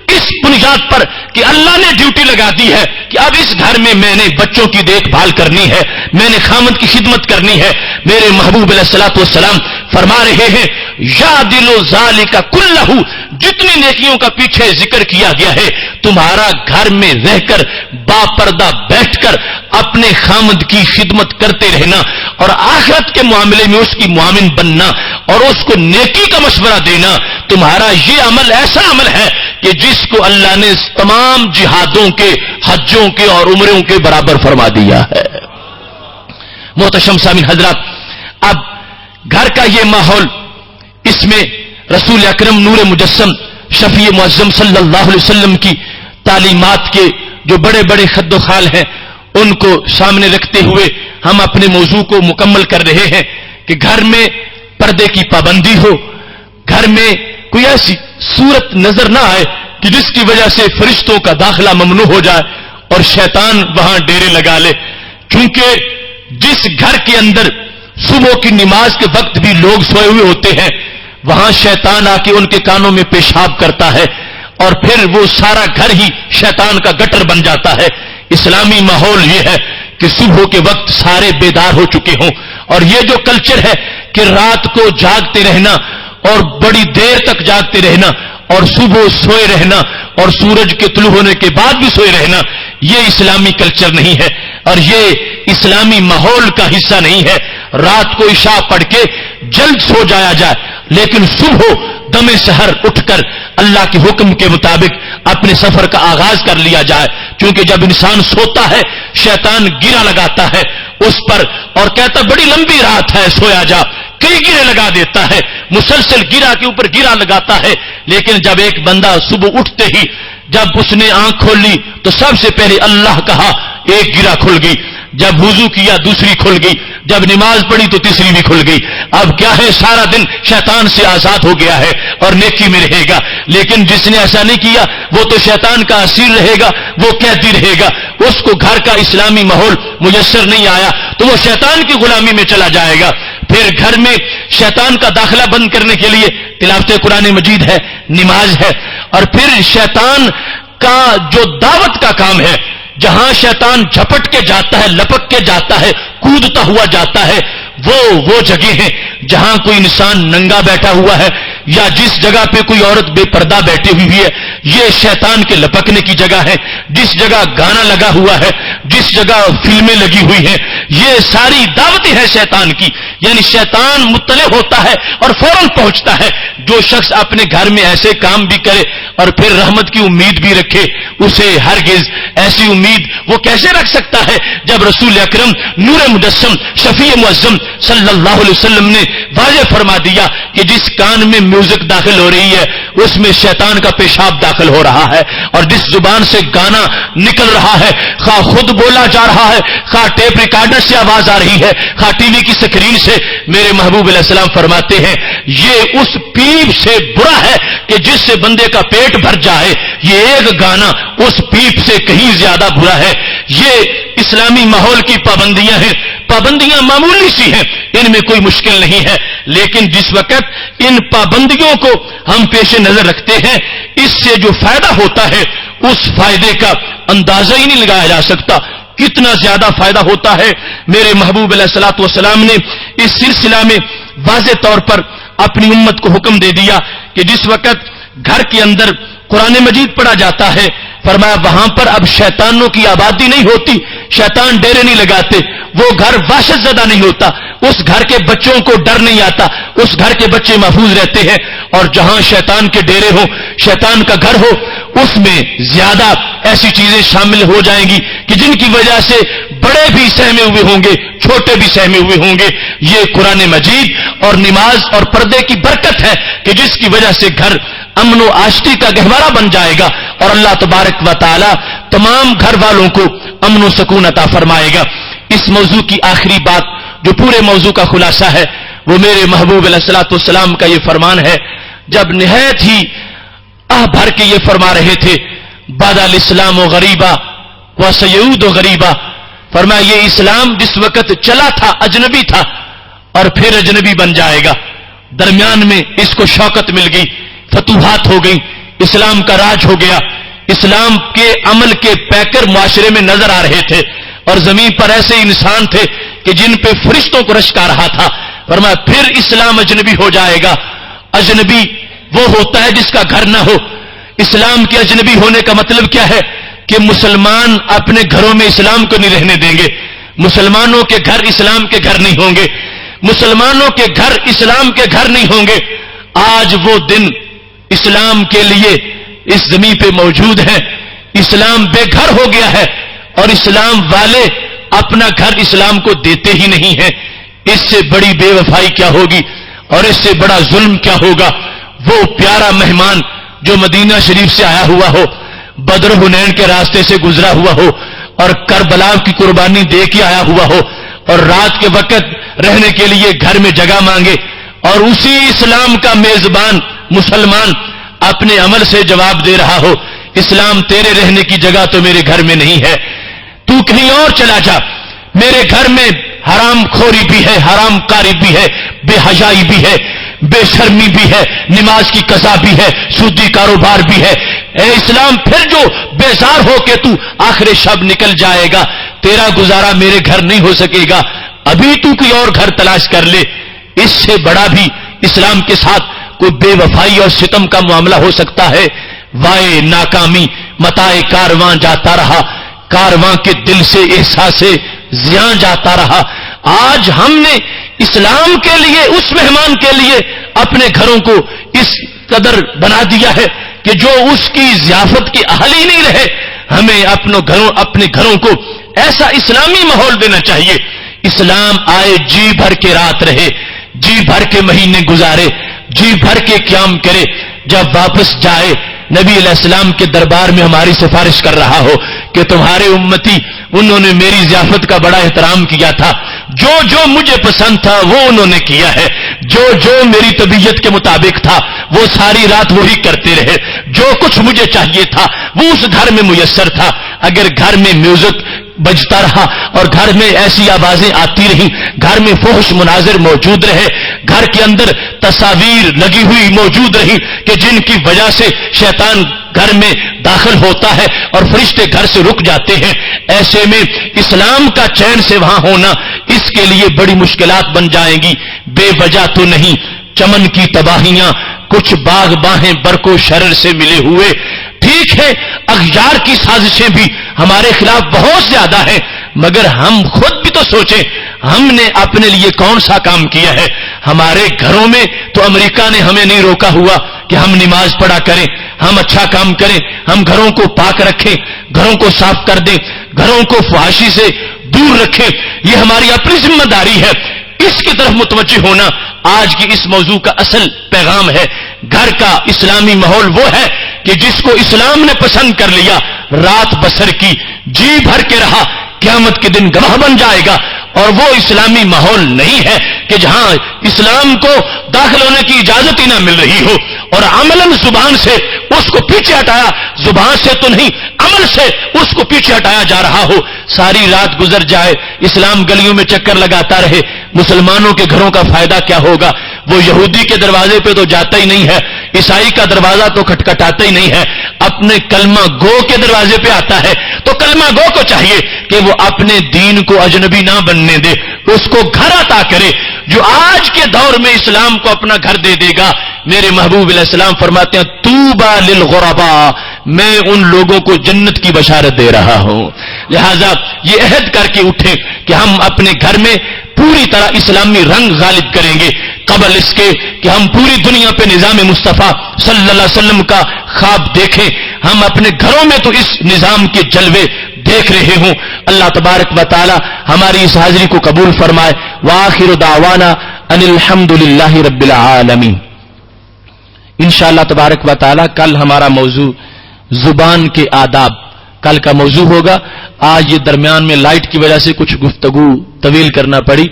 اس اس بنیاد پر کہ اللہ نے ڈیوٹی لگا دی ہے کہ اب اس گھر میں میں نے بچوں کی دیکھ بھال کرنی ہے, میں نے خامد کی خدمت کرنی ہے. میرے محبوب علیہ الصلوۃ والسلام فرما رہے ہیں یا دل و ذالک کلہ, جتنی نیکیوں کا پیچھے ذکر کیا گیا ہے, تمہارا گھر میں رہ کر با پردہ بیٹھ کر اپنے خامد کی خدمت کرتے رہنا اور آخرت کے معاملے میں اس کی معاون بننا اور اس کو نیکی کا مشورہ دینا, تمہارا یہ عمل ایسا عمل ہے کہ جس کو اللہ نے تمام جہادوں کے, حجوں کے اور عمروں کے برابر فرما دیا ہے. محتشم سامعین حضرات, اب گھر کا یہ ماحول, اس میں رسول اکرم نور مجسم شفیع معظم صلی اللہ علیہ وسلم کی تعلیمات کے جو بڑے بڑے خد و خال ہیں ان کو سامنے رکھتے ہوئے ہم اپنے موضوع کو مکمل کر رہے ہیں کہ گھر میں پردے کی پابندی ہو, گھر میں کوئی ایسی صورت نظر نہ آئے کہ جس کی وجہ سے فرشتوں کا داخلہ ممنوع ہو جائے اور شیطان وہاں ڈیرے لگا لے. کیونکہ جس گھر کے اندر صبح کی نماز کے وقت بھی لوگ سوئے ہوئے ہوتے ہیں, وہاں شیطان آ کے ان کے کانوں میں پیشاب کرتا ہے اور پھر وہ سارا گھر ہی شیطان کا گٹر بن جاتا ہے. اسلامی ماحول یہ ہے کہ صبح کے وقت سارے بیدار ہو چکے ہوں, اور یہ جو کلچر ہے کہ رات کو جاگتے رہنا اور بڑی دیر تک جاگتے رہنا اور صبح سوئے رہنا اور سورج کے طلوع ہونے کے بعد بھی سوئے رہنا, یہ اسلامی کلچر نہیں ہے اور یہ اسلامی ماحول کا حصہ نہیں ہے. رات کو عشاء پڑھ کے جلد سو جایا جائے, لیکن صبح دم سحر اٹھ کر اللہ کے حکم کے مطابق اپنے سفر کا آغاز کر لیا جائے. کیونکہ جب انسان سوتا ہے شیطان گرا لگاتا ہے اس پر اور کہتا بڑی لمبی رات ہے سویا جا, کئی گرے لگا دیتا ہے, مسلسل گرا کے اوپر گرا لگاتا ہے. لیکن جب ایک بندہ صبح اٹھتے ہی جب اس نے آنکھ کھول لی تو سب سے پہلے اللہ کہا, ایک گرا کھل گئی, جب وضو کیا دوسری کھل گئی, جب نماز پڑھی تو تیسری بھی کھل گئی. اب کیا ہے, سارا دن شیطان سے آزاد ہو گیا ہے اور نیکی میں رہے گا. لیکن جس نے ایسا نہیں کیا وہ تو شیطان کا اسیر رہے گا, وہ قیدی رہے گا. اس کو گھر کا اسلامی ماحول میسر نہیں آیا تو وہ شیطان کی غلامی میں چلا جائے گا. پھر گھر میں شیطان کا داخلہ بند کرنے کے لیے تلاوت قرآن مجید ہے, نماز ہے, اور پھر شیطان کا جو دعوت کا کام ہے, جہاں شیطان جھپٹ کے جاتا ہے, لپک کے جاتا ہے, کودتا ہوا جاتا ہے, وہ جگہ ہیں جہاں کوئی انسان ننگا بیٹھا ہوا ہے یا جس جگہ پہ کوئی عورت بے پردہ بیٹھی ہوئی ہے, یہ شیطان کے لپکنے کی جگہ ہے. جس جگہ گانا لگا ہوا ہے, جس جگہ فلمیں لگی ہوئی ہیں, یہ ساری دعوتیں ہیں شیطان کی. یعنی شیطان مطلع ہوتا ہے اور فوراً پہنچتا ہے. جو شخص اپنے گھر میں ایسے کام بھی کرے اور پھر رحمت کی امید بھی رکھے, اسے ہرگز ایسی امید وہ کیسے رکھ سکتا ہے جب رسول اکرم نور مجسم شفیع معظم صلی اللہ علیہ وسلم نے واضح فرما دیا کہ جس کان میں میوزک داخل ہو رہی ہے اس میں شیطان کا پیشاب داخل ہو رہا ہے, اور جس زبان سے گانا نکل رہا ہے, خواہ خود بولا جا رہا ہے, خواہ ٹیپ ریکارڈر سے آواز آ رہی ہے, خواہ ٹی وی کی سکرین سے, میرے محبوب علیہ السلام فرماتے ہیں یہ اس پیپ سے برا ہے کہ جس سے بندے کا پیٹ بھر جائے. یہ ایک گانا اس پیپ سے کہیں زیادہ برا ہے. یہ اسلامی ماحول کی پابندیاں ہیں, پابندیاں معمولی سی ہیں, ان میں کوئی مشکل نہیں ہے. لیکن جس وقت ان پابندیوں کو ہم پیش نظر رکھتے ہیں, اس سے جو فائدہ ہوتا ہے اس فائدے کا اندازہ ہی نہیں لگایا جا سکتا. کتنا زیادہ فائدہ ہوتا ہے. میرے محبوب علیہ الصلوۃ والسلام نے اس سلسلہ میں واضح طور پر اپنی امت کو حکم دے دیا کہ جس وقت گھر کے اندر قرآن مجید پڑھا جاتا ہے, فرمایا وہاں پر اب شیطانوں کی آبادی نہیں ہوتی, شیطان ڈیرے نہیں لگاتے, وہ گھر وحشت زدہ نہیں ہوتا, اس گھر کے بچوں کو ڈر نہیں آتا, اس گھر کے بچے محفوظ رہتے ہیں. اور جہاں شیطان کے ڈیرے ہو, شیطان کا گھر ہو, اس میں زیادہ ایسی چیزیں شامل ہو جائیں گی کہ جن کی وجہ سے بڑے بھی سہمے ہوئے ہوں گے, چھوٹے بھی سہمے ہوئے ہوں گے. یہ قرآن مجید اور نماز اور پردے کی برکت ہے کہ جس کی وجہ سے گھر امن و آشتی کا گہوارہ بن جائے گا, اور اللہ تبارک و تعالی تمام گھر والوں کو امن و سکون عطا فرمائے گا. اس موضوع کی آخری بات جو پورے موضوع کا خلاصہ ہے وہ میرے محبوب علیہ الصلوۃ والسلام کا یہ فرمان ہے, جب نہایت ہی آہ بھر کے یہ فرما رہے تھے بدا الاسلام و غریبا و سیعود و غریبا, فرمایا یہ اسلام جس وقت چلا تھا اجنبی تھا اور پھر اجنبی بن جائے گا. درمیان میں اس کو شوکت مل گئی, فتوحات ہو گئی, اسلام کا راج ہو گیا. اسلام کے عمل کے پیکر معاشرے میں نظر آ رہے تھے اور زمین پر ایسے انسان تھے کہ جن پہ فرشتوں کو رشک آ رہا تھا. فرمایا پھر اسلام اجنبی ہو جائے گا. اجنبی وہ ہوتا ہے جس کا گھر نہ ہو. اسلام کے اجنبی ہونے کا مطلب کیا ہے کہ مسلمان اپنے گھروں میں اسلام کو نہیں رہنے دیں گے. مسلمانوں کے گھر اسلام کے گھر نہیں ہوں گے. مسلمانوں کے گھر اسلام کے گھر نہیں ہوں گے. آج وہ دن اسلام کے لیے اس زمین پہ موجود ہے. اسلام بے گھر ہو گیا ہے اور اسلام والے اپنا گھر اسلام کو دیتے ہی نہیں ہیں. اس سے بڑی بے وفائی کیا ہوگی اور اس سے بڑا ظلم کیا ہوگا. وہ پیارا مہمان جو مدینہ شریف سے آیا ہوا ہو, بدر حنین کے راستے سے گزرا ہوا ہو اور کربلا کی قربانی دے کے آیا ہوا ہو اور رات کے وقت رہنے کے لیے گھر میں جگہ مانگے, اور اسی اسلام کا میزبان مسلمان اپنے عمل سے جواب دے رہا ہو اسلام تیرے رہنے کی جگہ تو میرے گھر میں نہیں ہے, تو کہیں اور چلا جا. میرے گھر میں حرام خوری بھی ہے, حرام کاری بھی ہے, بے حیائی بھی ہے, بے شرمی بھی ہے, نماز کی قضا بھی ہے, سودی کاروبار بھی ہے. اے اسلام پھر جو بیزار ہو کے تو آخر شب نکل جائے گا, تیرا گزارا میرے گھر نہیں ہو سکے گا, ابھی تو کوئی اور گھر تلاش کر لے. اس سے بڑا بھی اسلام کے ساتھ کوئی بے وفائی اور ستم کا معاملہ ہو سکتا ہے؟ وائے ناکامی متائے کارواں جاتا رہا, کارواں کے دل سے احساس زیاں جاتا رہا. آج ہم نے اسلام کے لیے اس مہمان کے لیے اپنے گھروں کو اس قدر بنا دیا ہے کہ جو اس کی ضیافت کے اہل ہی نہیں رہے. ہمیں اپنے گھروں کو ایسا اسلامی ماحول دینا چاہیے. اسلام آئے جی بھر کے رات رہے, جی بھر کے مہینے گزارے, جی بھر کے قیام کرے, جب واپس جائے نبی علیہ السلام کے دربار میں ہماری سفارش کر رہا ہو کہ تمہارے امتی انہوں نے میری ضیافت کا بڑا احترام کیا تھا, جو جو مجھے پسند تھا وہ انہوں نے کیا ہے, جو جو میری طبیعت کے مطابق تھا وہ ساری رات وہی کرتے رہے, جو کچھ مجھے چاہیے تھا وہ اس گھر میں میسر تھا. اگر گھر میں میوزک بجتا رہا اور گھر میں ایسی آوازیں آتی رہیں, گھر میں فحش مناظر موجود رہے, گھر کے اندر تصاویر لگی ہوئی موجود رہی کہ جن کی وجہ سے شیطان گھر میں داخل ہوتا ہے اور فرشتے گھر سے رک جاتے ہیں, ایسے میں اسلام کا چین سے وہاں ہونا اس کے لیے بڑی مشکلات بن جائیں گی. بے وجہ تو نہیں, چمن کی تباہیاں کچھ باغ باہیں برق و شرر سے ملے ہوئے. ٹھیک ہے اغیار کی سازشیں بھی ہمارے خلاف بہت زیادہ ہیں, مگر ہم خود بھی تو سوچیں ہم نے اپنے لیے کون سا کام کیا ہے. ہمارے گھروں میں تو امریکہ نے ہمیں نہیں روکا ہوا کہ ہم نماز پڑھا کریں, ہم اچھا کام کریں, ہم گھروں کو پاک رکھیں, گھروں کو صاف کر دیں, گھروں کو فحاشی سے دور رکھیں. یہ ہماری اپنی ذمہ داری ہے. اس کی طرف متوجہ ہونا آج کی اس موضوع کا اصل پیغام ہے. گھر کا اسلامی ماحول وہ ہے کہ جس کو اسلام نے پسند کر لیا, رات بسر کی, جی بھر کے رہا, قیامت کے دن گواہ بن جائے گا. اور وہ اسلامی ماحول نہیں ہے کہ جہاں اسلام کو داخل ہونے کی اجازت ہی نہ مل رہی ہو اور عملاً زبان سے اس کو پیچھے ہٹایا, زبان سے تو نہیں عمل سے اس کو پیچھے ہٹایا جا رہا ہو. ساری رات گزر جائے, اسلام گلیوں میں چکر لگاتا رہے, مسلمانوں کے گھروں کا فائدہ کیا ہوگا؟ وہ یہودی کے دروازے پہ تو جاتا ہی نہیں ہے, عیسائی کا دروازہ تو کھٹکھٹاتا ہی نہیں ہے, اپنے کلمہ گو کے دروازے پہ آتا ہے. تو کلمہ گو کو چاہیے کہ وہ اپنے دین کو اجنبی نہ بننے دے, اس کو گھر عطا کرے. جو آج کے دور میں اسلام کو اپنا گھر دے دے گا, میرے محبوب علیہ السلام فرماتے ہیں طوبی للغرباء, میں ان لوگوں کو جنت کی بشارت دے رہا ہوں. لہذا یہ عہد کر کے اٹھیں کہ ہم اپنے گھر میں پوری طرح اسلامی رنگ غالب کریں گے, قبل اس کے کہ ہم پوری دنیا پہ نظام مصطفیٰ صلی اللہ علیہ وسلم کا خواب دیکھیں. ہم اپنے گھروں میں تو اس نظام کے جلوے دیکھ رہے ہوں. اللہ تبارک و تعالی ہماری اس حاضری کو قبول فرمائے. وآخر دعوانا ان الحمدللہ رب العالمین. انشاءاللہ تبارک و تعالی کل ہمارا موضوع زبان کے آداب کل کا موضوع ہوگا. آج یہ درمیان میں لائٹ کی وجہ سے کچھ گفتگو طویل کرنا پڑی.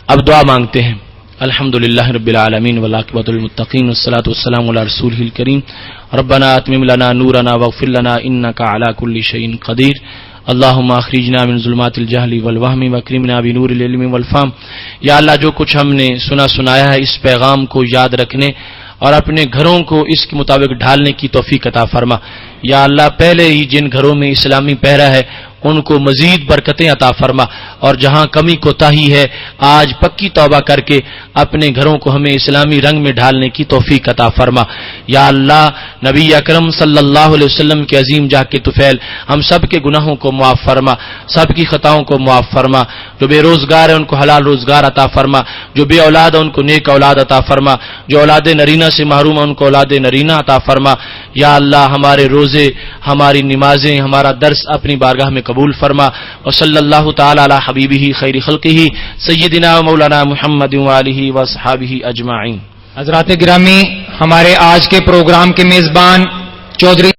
اب دعا مانگتے ہیں. الحمدللہ رب العالمین والعاقبۃ للمتقین والصلاۃ والسلام علی رسولہ الکریم. ربنا اتمم لنا نورنا واغفر لنا انک علی کل شیء قدیر. اللہم اخرجنا من ظلمات الجہل والوہم واکرمنا بنور العلم والفہم. یا اللہ جو کچھ ہم نے سنایا ہے اس پیغام کو یاد رکھنے اور اپنے گھروں کو اس کے مطابق ڈھالنے کی توفیق عطا فرما. یا اللہ پہلے ہی جن گھروں میں اسلامی پہرا ہے ان کو مزید برکتیں عطا فرما، اور جہاں کمی کوتاہی ہے آج پکی توبہ کر کے اپنے گھروں کو ہمیں اسلامی رنگ میں ڈھالنے کی توفیق عطا فرما. یا اللہ نبی اکرم صلی اللہ علیہ وسلم کے عظیم جاہ کے طفیل ہم سب کے گناہوں کو معاف فرما، سب کی خطاؤں کو معاف فرما. جو بے روزگار ہے ان کو حلال روزگار عطا فرما، جو بے اولاد ہے ان کو نیک اولاد عطا فرما، جو اولاد نرینہ سے محروم ہے ان کو اولاد نرینہ عطا فرما. یا اللہ ہمارے روزے، ہماری نمازیں، ہمارا درس اپنی بارگاہ میں قبول فرما. وصلی اللہ تعالی علی حبیبہ خیر خلقہ سیدنا و مولانا محمد وآلہ وصحابہ اجمعین. حضرات گرامی، ہمارے آج کے پروگرام کے میزبان چودھری